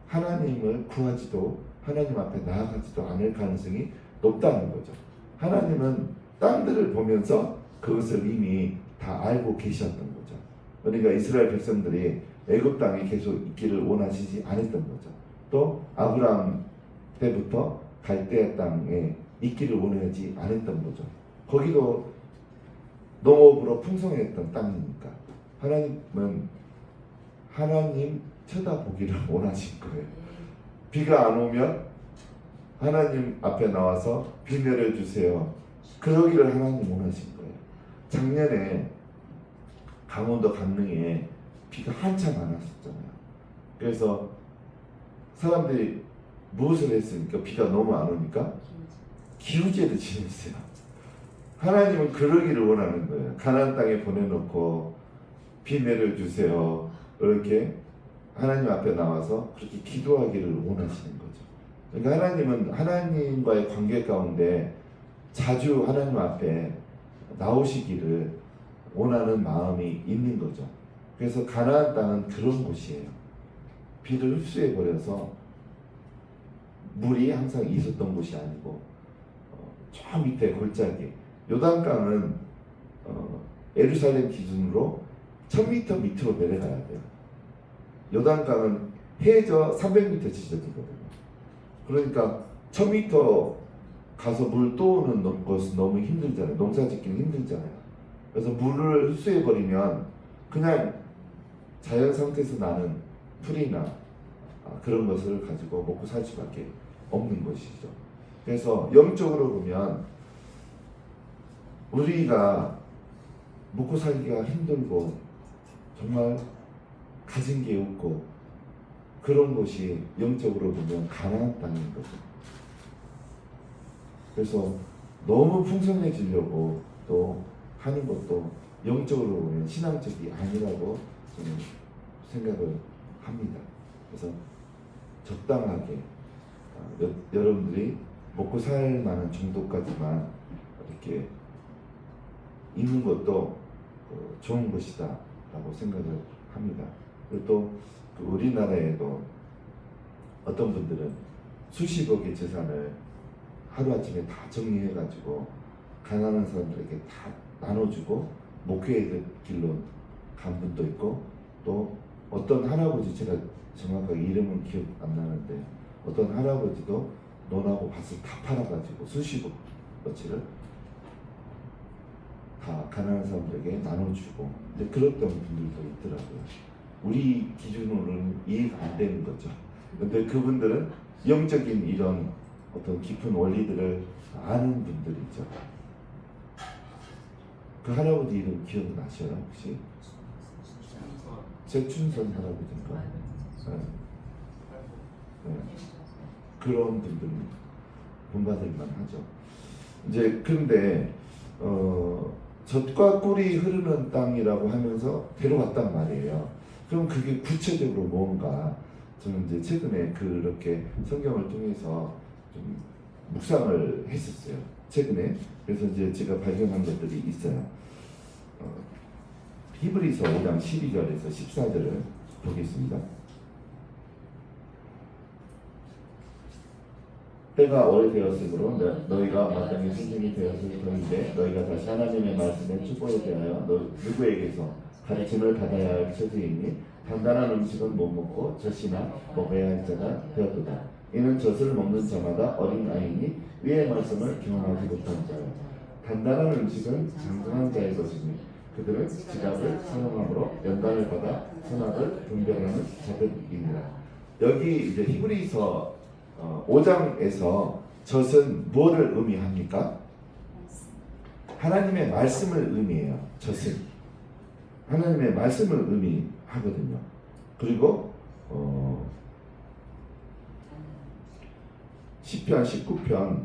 하나님을 구하지도 하나님 앞에 나아가지도 않을 가능성이 높다는 거죠. 하나님은 땅들을 보면서 그것을 이미 다 알고 계셨던 거죠. 그러니까 이스라엘 백성들이 애굽 땅에 계속 있기를 원하시지 않았던 거죠. 또 아브라함 때부터 갈대아 땅에 있기를 원하지 않았던 거죠. 거기도 농업으로 풍성했던 땅이니까 하나님은 하나님 쳐다보기를 원하신 거예요. 비가 안 오면 하나님 앞에 나와서 비 내려주세요. 그러기를 하나님 원하신 거예요. 작년에 강원도 강릉에 비가 한참 안 왔었잖아요. 그래서 사람들이 무엇을 했습니까? 비가 너무 안 오니까 기우제를 지냈어요. 하나님은 그러기를 원하는 거예요. 가나안 땅에 보내놓고 비 내려주세요. 이렇게 하나님 앞에 나와서 그렇게 기도하기를 원하시는 거죠. 그러니까 하나님은 하나님과의 관계 가운데 자주 하나님 앞에 나오시기를 원하는 마음이 있는 거죠. 그래서 가나안 땅은 그런 곳이에요. 비를 흡수해 버려서 물이 항상 있었던 곳이 아니고 저 밑에 골짜기 요단강은 예루살렘 기준으로 1000m 밑으로 내려가야 돼요. 요단강은 해저 300m 지점이거든요. 그러니까 1000m 가서 물 떠오는 것은 너무 힘들잖아요. 농사 짓기는 힘들잖아요. 그래서 물을 흡수해 버리면 그냥 자연 상태에서 나는 풀이나 그런 것을 가지고 먹고 살 수밖에 없는 것이죠. 그래서 영적으로 보면 우리가 먹고 살기가 힘들고 정말 가진 게 없고 그런 곳이 영적으로 보면 가나안 땅인 거죠. 그래서 너무 풍성해지려고 또 하는 것도 영적으로 보면 신앙적이 아니라고 저는 생각을 합니다. 그래서 적당하게 여러분들이 먹고 살 만한 정도까지만 이렇게 있는 것도 좋은 것이다 라고 생각을 합니다. 그리고 또 우리나라에도 어떤 분들은 수십억의 재산을 하루아침에 다 정리해가지고 가난한 사람들에게 다 나눠주고 목회의 길로 간 분도 있고, 또 어떤 할아버지, 제가 정확하게 이름은 기억 안 나는데 어떤 할아버지도 논하고 밭을 다 팔아가지고 수십억어치를 다 가난한 사람들에게 나눠주고, 이제 그랬던 분들도 있더라고요. 우리 기준으로는 이해가 안 되는 거죠. 근데 그분들은 영적인 이런 어떤 깊은 원리들을 아는 분들이죠. 그 할아버지 이름 기억나셔요 혹시? 최춘선 할아버지인가? 네. 네. 그런 분들 본받을만 하죠. 이제 근데 젖과 꿀이 흐르는 땅이라고 하면서 데려왔단 말이에요. 그럼 그게 구체적으로 뭔가, 저는 이제 최근에 그렇게 성경을 통해서 좀 묵상을 했었어요. 최근에. 그래서 이제 제가 발견한 것들이 있어요. 히브리서 5장 12절에서 14절을 보겠습니다. 때가 오래되었으므로 너희가 마땅히 선생이 되었을 터인데 너희가 다시 하나님의 말씀에 축복에 대하여 누구에게서 가르침을 받아야 할 처지이니 단단한 음식은 못 먹고 젖이나 먹어야 할 자가 되었도다. 이는 젖을 먹는 자마다 어린 아이니 위의 말씀을 경험하지 못한 자요. 단단한 음식은 장성한 자의 것이니 그들은 지각을 선언함으로 연단을 받아 선악을 분별하는 자들이니라. 여기 이제 히브리서 5장에서 젖은 무엇을 의미합니까? 하나님의 말씀을 의미해요. 젖은 하나님의 말씀을 의미하거든요. 그리고 시편 19편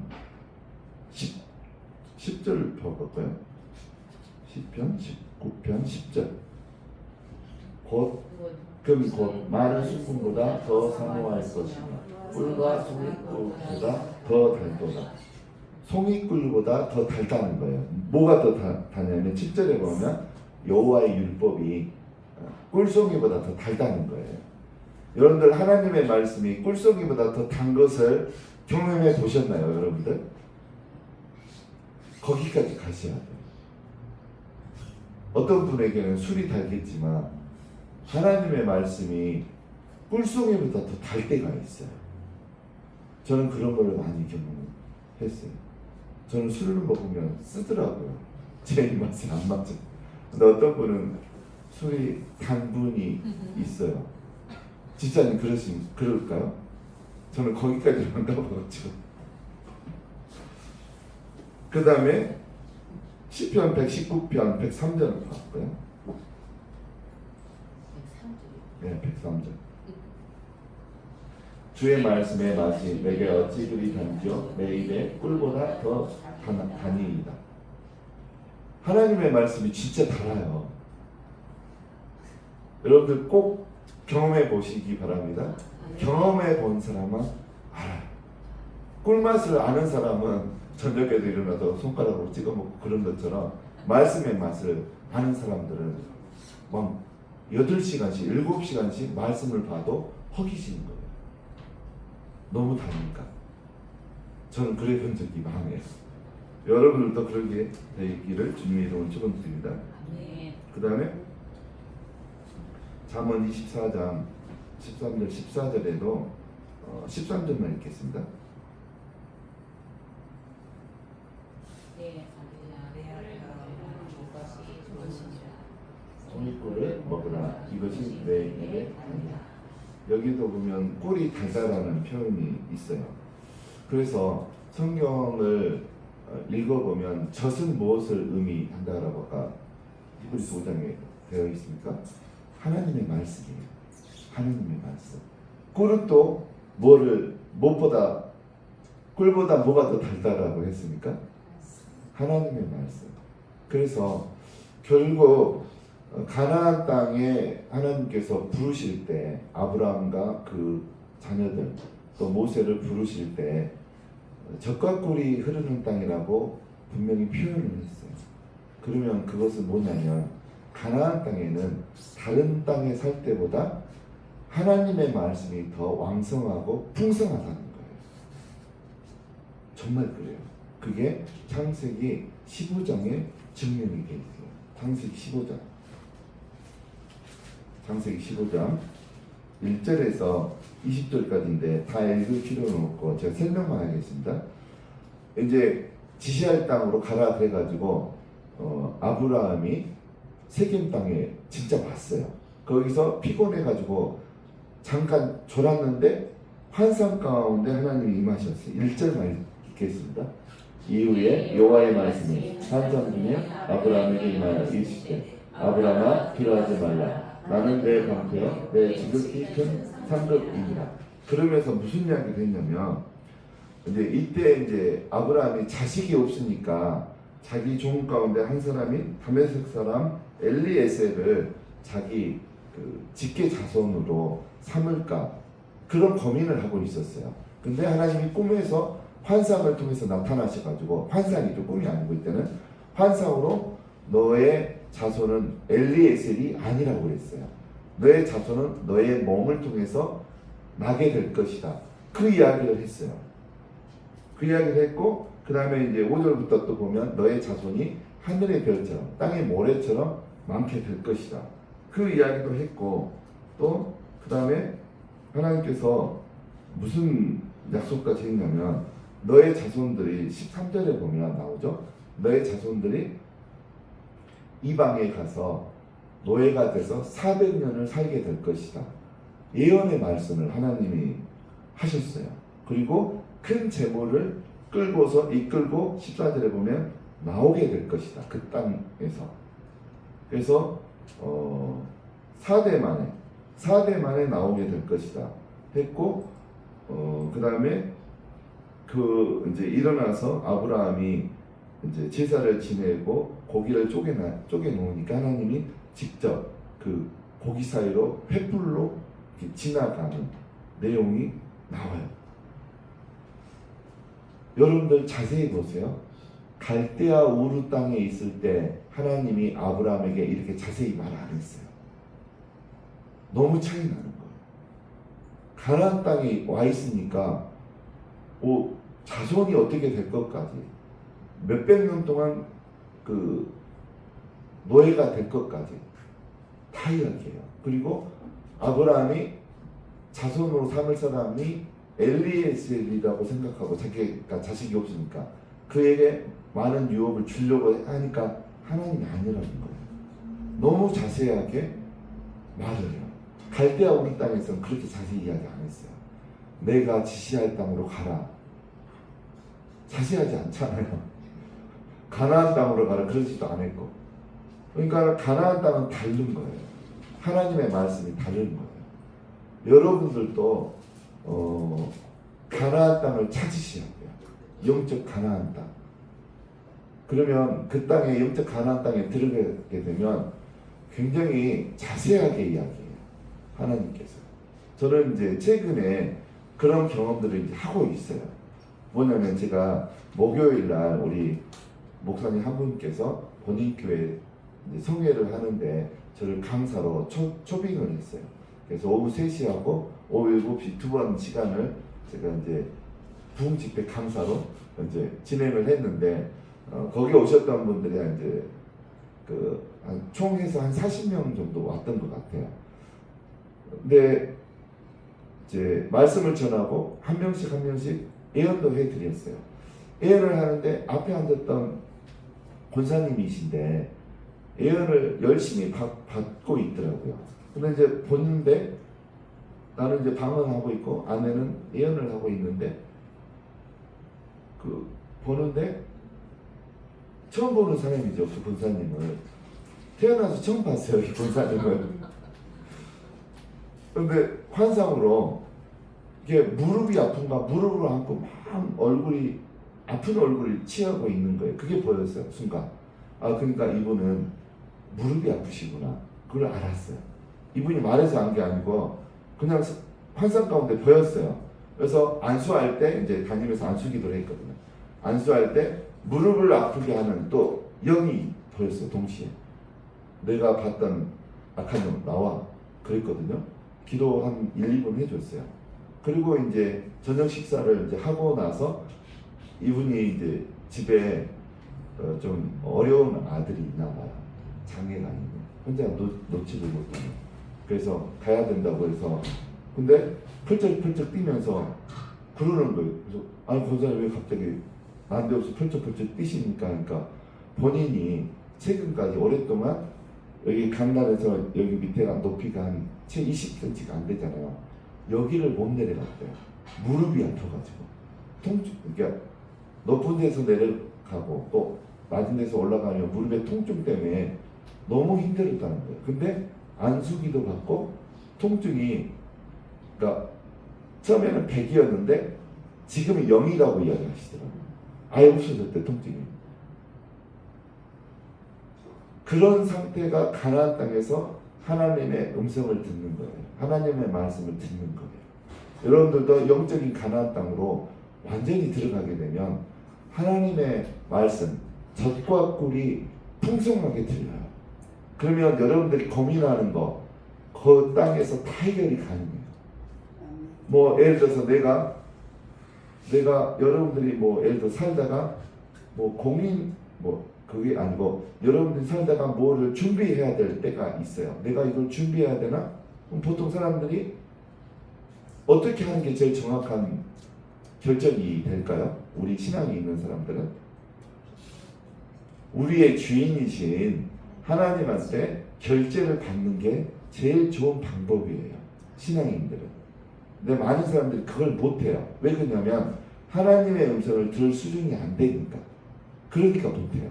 10절 볼까요? 시편 19편 10절 곧 많은 순금보다 더 사모할 것이며 꿀과 송이꿀보다 더 달도다. 송이꿀보다 더 달다는 거예요. 뭐가 더 달냐면 7절에 보면 여호와의 율법이 꿀송이보다 더 달다는 거예요. 여러분들 하나님의 말씀이 꿀송이보다 더 단 것을 경험해 보셨나요, 여러분들? 거기까지 가셔야 돼요. 어떤 분에게는 술이 달겠지만 하나님의 말씀이 꿀송이보다 더 달 때가 있어요. 저는 그런 걸 많이 경험했어요. 저는 술을 먹으면 쓰더라고요. 제 입맛에 안 맞죠. 근데 어떤 분은 술이 단 분이 있어요. 집사님 그럴까요? 저는 거기까지 안 가봐가지고. 그 다음에 시편 119편 103절을 봤고요. 네, 103절. 주의 말씀의 맛이 내게 어찌 그리 단지요 내 입에 꿀보다 더 단이이다. 하나님의 말씀이 진짜 달아요. 여러분들 꼭 경험해 보시기 바랍니다. 경험해 본 사람은 알아요. 꿀맛을 아는 사람은 저녁에도 일어나서 손가락으로 찍어 먹고 그런 것처럼 말씀의 맛을 아는 사람들은 막 8시간씩 7시간씩 말씀을 봐도 허기지는 거예요. 너무 다니까. 저는 그래 본 적이 많아요. 여러분들도 그러게 되기를 주님의 이름으로 축원드립니다. 그 다음에 잠언 24장 13절 14절에도 13절만 읽겠습니다. 송이꿀을 먹으라 이것이 내 입에 아니라. 여기도 보면 꿀이 달다라는 표현이 있어요. 그래서 성경을 읽어보면 젖은 무엇을 의미한다라고 아까 히브리서 5장에 되어 있습니까? 하나님의 말씀이에요. 하나님의 말씀. 꿀은 또 무엇보다 꿀보다 뭐가 더 달다라고 했습니까? 하나님의 말씀. 그래서 결국 가나안 땅에 하나님께서 부르실 때 아브라함과 그 자녀들 또 모세를 부르실 때 젖과 꿀이 흐르는 땅이라고 분명히 표현을 했어요. 그러면 그것은 뭐냐면 가나안 땅에는 다른 땅에 살 때보다 하나님의 말씀이 더 왕성하고 풍성하다는 거예요. 정말 그래요. 그게 창세기 15장에 증명이 되어 있어요. 창세기 15장. 창세기 15장 1절에서 20절까지인데 다 읽을 필요는 없고 제가 설명만 하겠습니다. 이제 지시할 땅으로 가라 그래가지고 아브라함이 세겜 땅에 진짜 왔어요. 거기서 피곤해가지고 잠깐 졸았는데 환상 가운데 하나님이 임하셨어요. 1절만 읽겠습니다. 이후에 여호와의 말씀이 환상 중에 아브라함에게 임하여 이르시되 아브라함아 두려워하지 말라. 나는 내 방패여 내 지극히 큰 상급이니라. 그러면서 무슨 이야기를 했냐면 이제 이때 이제 아브라함이 자식이 없으니까 자기 종 가운데 한 사람이 다메섹 사람 엘리에셀을 자기 그 직계 자손으로 삼을까 그런 고민을 하고 있었어요. 근데 하나님이 꿈에서 환상을 통해서 나타나셔가지고 환상이죠, 꿈이 아니고 이때는 환상으로 너의 자손은 엘리에셀이 아니라고 그랬어요. 너의 자손은 너의 몸을 통해서 나게 될 것이다. 그 이야기를 했어요. 그 이야기를 했고 그 다음에 이제 5절부터 또 보면 너의 자손이 하늘의 별처럼 땅의 모래처럼 많게 될 것이다. 그 이야기도 했고 또 그 다음에 하나님께서 무슨 약속까지 했냐면 너의 자손들이 13절에 보면 나오죠. 너의 자손들이 이방에 가서 노예가 돼서 400년을 살게 될 것이다. 예언의 말씀을 하나님이 하셨어요. 그리고 큰 재물을 끌고서 이끌고 14절에 보면 나오게 될 것이다. 그 땅에서. 그래서 4대 만에 나오게 될 것이다. 했고 그 다음에 그 이제 일어나서 아브라함이 이제 제사를 지내고 고기를 쪼개 놓으니까 하나님이 직접 그 고기 사이로 횃불로 지나가는 내용이 나와요. 여러분들 자세히 보세요. 갈대아 우르 땅에 있을 때 하나님이 아브라함에게 이렇게 자세히 말 안 했어요. 너무 차이 나는 거예요. 가나안 땅에 와 있으니까 자손이 어떻게 될 것까지 몇백 년 동안 그 노예가 될 것까지 다 이야기해요. 그리고 아브라함이 자손으로 삼을 사람이 엘리에셀이라고 생각하고 자기가 자식이 없으니까 그에게 많은 유업을 주려고 하니까 하나님이 아니라는 거예요. 너무 자세하게 말을 해요. 갈대아 우르 땅에서는 그렇게 자세히 이야기 안 했어요. 내가 지시할 땅으로 가라. 자세하지 않잖아요. 가나안 땅으로 가라 그러지도 않았고. 그러니까 가나안 땅은 다른 거예요. 하나님의 말씀이 다른 거예요. 여러분들도 가나안 땅을 찾으셔야 돼요. 영적 가나안 땅. 그러면 그 땅에 영적 가나안 땅에 들어가게 되면 굉장히 자세하게 이야기해요. 하나님께서. 저는 이제 최근에 그런 경험들을 이제 하고 있어요. 뭐냐면 제가 목요일 날 우리 목사님 한 분께서 본인 교회 성회를 하는데 저를 강사로 초빙을 했어요. 그래서 오후 3시하고 오후 7시 두 번 시간을 제가 이제 부흥 집회 강사로 이제 진행을 했는데 거기 오셨던 분들이 이제 총 해서 한 40명 정도 왔던 것 같아요. 근데 이제 말씀을 전하고 한 명씩 예언도 해드렸어요. 예언을 하는데 앞에 앉았던 권사님이신데 예언을 열심히 받고 있더라고요. 근데 이제 보는데 나는 이제 방언하고 있고 아내는 예언을 하고 있는데 보는데 처음 보는 사람이죠. 그 권사님을 태어나서 처음 봤어요. 이 권사님을. 근데 환상으로 이게 무릎이 아픈가 무릎을 안고 막 아픈 얼굴이 취하고 있는 거예요. 그게 보였어요. 순간. 그러니까 이분은 무릎이 아프시구나. 그걸 알았어요. 이분이 말해서 한 게 아니고 그냥 환상 가운데 보였어요. 그래서 안수할 때 이제 다니면서 안수기도를 했거든요. 안수할 때 무릎을 아프게 하는 또 영이 보였어요. 동시에. 내가 봤던 악한 영 나와. 그랬거든요. 기도 한 1, 2분 해줬어요. 그리고 이제 저녁 식사를 이제 하고 나서 이분이 이제 집에 좀 어려운 아들이 있나 봐요. 장애가 있는. 혼자 놓지를 못하는. 그래서 가야 된다고 해서 근데 펄쩍펄쩍 뛰면서 그러는 거예요. 그래서 아니 권사님 왜 갑자기 난데없이 펄쩍펄쩍 뛰십니까? 그러니까 본인이 최근까지 오랫동안 여기 강단에서 여기 밑에가 높이가 한 채 20cm가 안 되잖아요. 여기를 못 내려갔대요. 무릎이 아파가지고 그러니까 높은 데서 내려가고 또 낮은 데서 올라가면 무릎의 통증 때문에 너무 힘들었다는 거예요. 근데 안수기도 받고 통증이 그러니까 처음에는 100이었는데 지금은 0이라고 이야기하시더라고요. 아예 없어졌대 통증이. 그런 상태가 가나안 땅에서 하나님의 음성을 듣는 거예요. 하나님의 말씀을 듣는 거예요. 여러분들도 영적인 가나안 땅으로 완전히 들어가게 되면 하나님의 말씀, 젖과 꿀이 풍성하게 들려요. 그러면 여러분들이 고민하는 거, 그 땅에서 다 해결이 가능해요. 뭐 예를 들어서 내가 여러분들이 뭐 예를 들어 살다가 뭐 공인 뭐 그게 아니고 여러분들이 살다가 뭐를 준비해야 될 때가 있어요. 내가 이걸 준비해야 되나? 그럼 보통 사람들이 어떻게 하는 게 제일 정확한 결정이 될까요? 우리 신앙이 있는 사람들은 우리의 주인이신 하나님한테 결제를 받는 게 제일 좋은 방법이에요. 신앙인들은. 근데 많은 사람들이 그걸 못해요. 왜 그러냐면 하나님의 음성을 들을 수준이 안 되니까. 그러니까 못해요.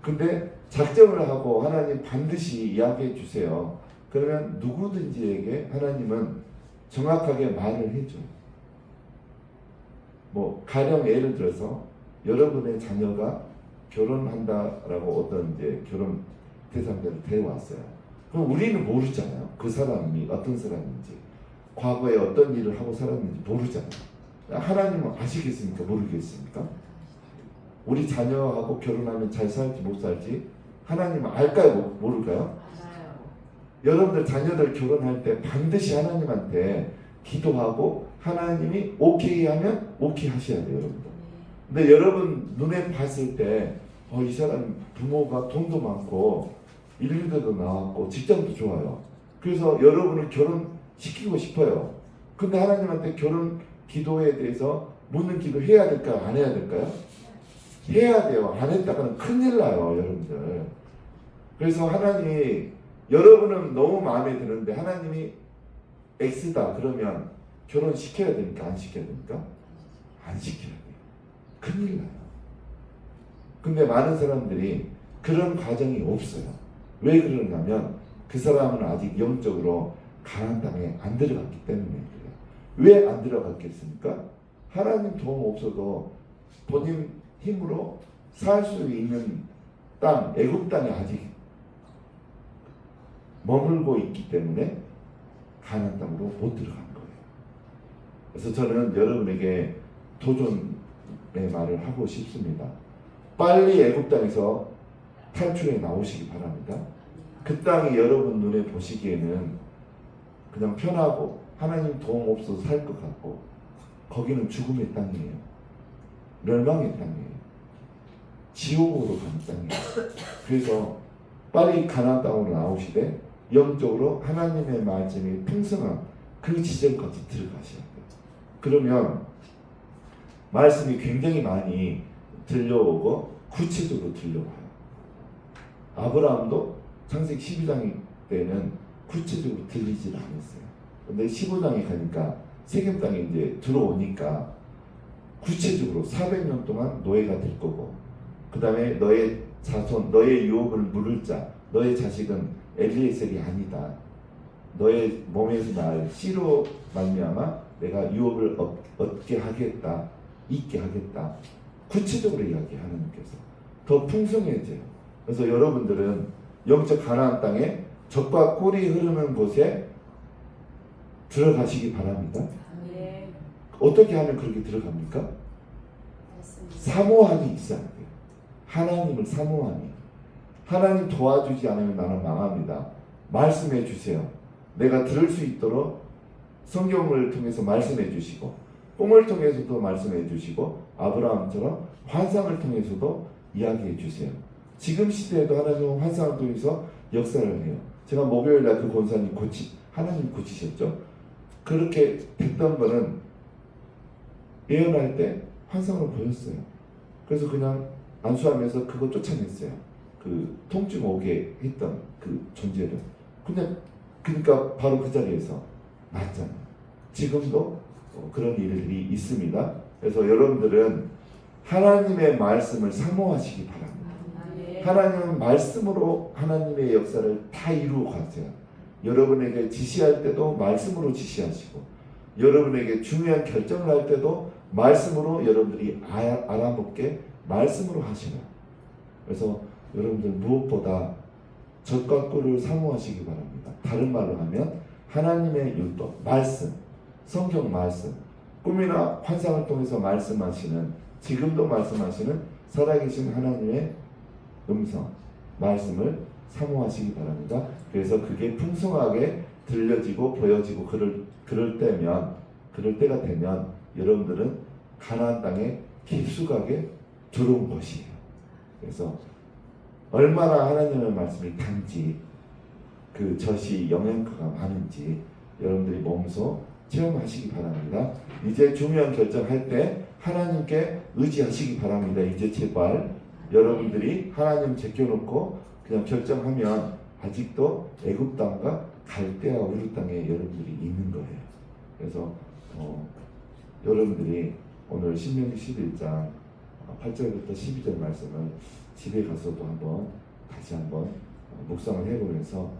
근데 작정을 하고 하나님 반드시 이야기해 주세요. 그러면 누구든지에게 하나님은 정확하게 말을 해줘요. 뭐 가령 예를 들어서 여러분의 자녀가 결혼한다라고 어떤 이제 결혼 대상자를 데려왔어요. 그럼 우리는 모르잖아요. 그 사람이 어떤 사람인지, 과거에 어떤 일을 하고 살았는지 모르잖아요. 하나님은 아시겠습니까? 모르겠습니까? 우리 자녀하고 결혼하면 잘 살지 못 살지 하나님은 알까요? 모를까요? 알아요. 여러분들 자녀들 결혼할 때 반드시 하나님한테 기도하고 하나님이 오케이 하면 오케이 하셔야 돼요, 여러분들. 근데 여러분 눈에 봤을 때 이 사람 부모가 돈도 많고 일류대도 나왔고 직장도 좋아요. 그래서 여러분을 결혼시키고 싶어요. 근데 하나님한테 결혼 기도에 대해서 묻는 기도 해야 될까요? 안 해야 될까요? 해야 돼요. 안 했다가는 큰일 나요, 여러분들. 그래서 하나님이 여러분은 너무 마음에 드는데 하나님이 X다 그러면 결혼시켜야 됩니까? 안 시켜야 됩니까? 안 시켜야 돼요. 큰일 나요. 근데 많은 사람들이 그런 과정이 없어요. 왜 그러냐면 그 사람은 아직 영적으로 가나안 땅에 안 들어갔기 때문에 그래요. 왜 안 들어갔겠습니까? 하나님 도움 없어도 본인 힘으로 살 수 있는 땅, 애굽 땅에 아직 머물고 있기 때문에 가나안 땅으로 못 들어간 거예요. 그래서 저는 여러분에게 도전의 말을 하고 싶습니다. 빨리 애굽 땅에서 탈출해 나오시기 바랍니다. 그 땅이 여러분 눈에 보시기에는 그냥 편하고 하나님 도움 없어서 살 것 같고 거기는 죽음의 땅이에요. 멸망의 땅이에요. 지옥으로 가는 땅이에요. 그래서 빨리 가나안 땅으로 나오시되 영적으로 하나님의 말씀이 풍성한 그 지점까지 들어가셔야 돼요. 그러면 말씀이 굉장히 많이 들려오고 구체적으로 들려와요. 아브라함도 창세기 12장 때는 구체적으로 들리질 않았어요. 근데 15장에 가니까 세겜 땅에 이제 들어오니까 구체적으로 400년 동안 노예가 될 거고 그 다음에 너의 자손, 너의 유업을 물을 자, 너의 자식은 엘리에셀이 아니다. 너의 몸에서 날 씨로 말미암아 내가 유업을 얻게 하겠다, 있게 하겠다. 구체적으로 이야기 하나님께서 더 풍성해져요. 그래서 여러분들은 영적 가나안 땅에 젖과 꿀이 흐르는 곳에 들어가시기 바랍니다. 네. 어떻게 하면 그렇게 들어갑니까? 사모함이 있어야 돼요. 하나님을 사모함이. 하나님 도와주지 않으면 나는 망합니다. 말씀해 주세요. 내가 들을 수 있도록 성경을 통해서 말씀해 주시고 꿈을 통해서도 말씀해 주시고 아브라함처럼 환상을 통해서도 이야기해 주세요. 지금 시대에도 하나님은 환상을 통해서 역사를 해요. 제가 목요일날 그 권사님 하나님 고치셨죠. 그렇게 됐던 거는 예언할 때 환상으로 보였어요. 그래서 그냥 안수하면서 그거 쫓아냈어요. 그 통증 오게 했던 그 존재를. 그러니까 바로 그 자리에서 났잖아요. 지금도 그런 일들이 있습니다. 그래서 여러분들은 하나님의 말씀을 사모하시기 바랍니다. 하나님은 말씀으로 하나님의 역사를 다 이루어 가세요. 여러분에게 지시할 때도 말씀으로 지시하시고, 여러분에게 중요한 결정을 할 때도 말씀으로 여러분들이 알아먹게 말씀으로 하시라. 그래서 여러분들 무엇보다 젖과 꿀을 사모하시기 바랍니다. 다른 말로 하면 하나님의 율법, 말씀, 성경 말씀, 꿈이나 환상을 통해서 말씀하시는, 지금도 말씀하시는 살아계신 하나님의 음성, 말씀을 사모하시기 바랍니다. 그래서 그게 풍성하게 들려지고 보여지고 그럴 때가 되면 여러분들은 가나안 땅에 깊숙하게 들어온 것이에요. 그래서 얼마나 하나님의 말씀이 단지 그 젖이 영양가가 많은지 여러분들이 몸소 체험하시기 바랍니다. 이제 중요한 결정할 때 하나님께 의지하시기 바랍니다. 이제 제발 여러분들이 하나님 제껴놓고 그냥 결정하면 아직도 애굽 땅과 갈대아 우르 땅에 여러분들이 있는 거예요. 그래서 여러분들이 오늘 신명기 11장 8절부터 12절 말씀을 집에 가서도 다시 한번 묵상을 해보면서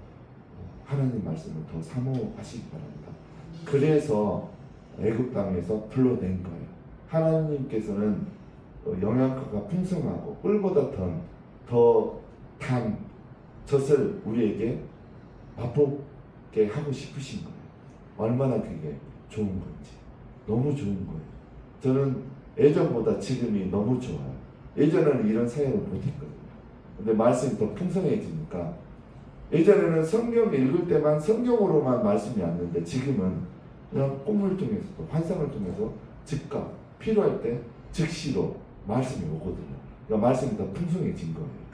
하나님 말씀을 더 사모하시기 바랍니다. 그래서 애굽 땅에서 불러낸 거예요. 하나님께서는 영양가가 풍성하고 꿀보다 더 단 젖을 우리에게 맛보게 하고 싶으신 거예요. 얼마나 그게 좋은 건지, 너무 좋은 거예요. 저는 예전보다 지금이 너무 좋아요. 예전에는 이런 사역을 못했거든요. 근데 말씀이 더 풍성해지니까, 예전에는 성경 읽을 때만 성경으로만 말씀이 왔는데 지금은 그냥 꿈을 통해서도 환상을 통해서 즉각 필요할 때 즉시로 말씀이 오거든요. 그러니까 말씀이 더 풍성해진 거예요.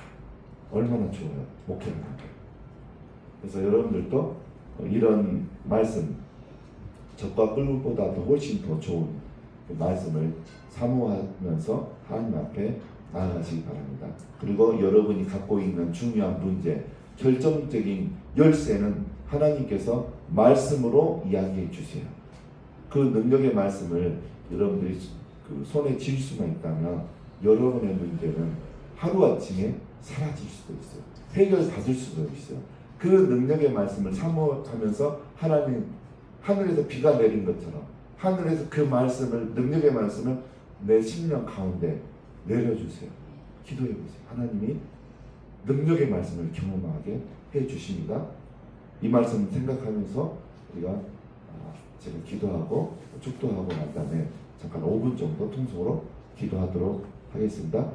얼마나 좋아요, 목회를 하는 거예요. 그래서 여러분들도 이런 말씀, 젖과 꿀보다 훨씬 더 좋은 그 말씀을 사모하면서 하나님 앞에 나아가시기 바랍니다. 그리고 여러분이 갖고 있는 중요한 문제, 결정적인 열쇠는 하나님께서 말씀으로 이야기해 주세요. 그 능력의 말씀을 여러분들이 그 손에 쥘 수만 있다면 여러분의 문제는 하루아침에 사라질 수도 있어요. 해결받을 수도 있어요. 그 능력의 말씀을 사모하면서 하나님, 하늘에서 비가 내린 것처럼 하늘에서 그 말씀을, 능력의 말씀을 내 심령 가운데 내려주세요. 기도해보세요. 하나님이 능력의 말씀을 경험하게 해주십니다. 이 말씀 생각하면서 우리가 제가 기도하고 축도하고 난 다음에 잠깐 5분 정도 통성으로 기도하도록 하겠습니다.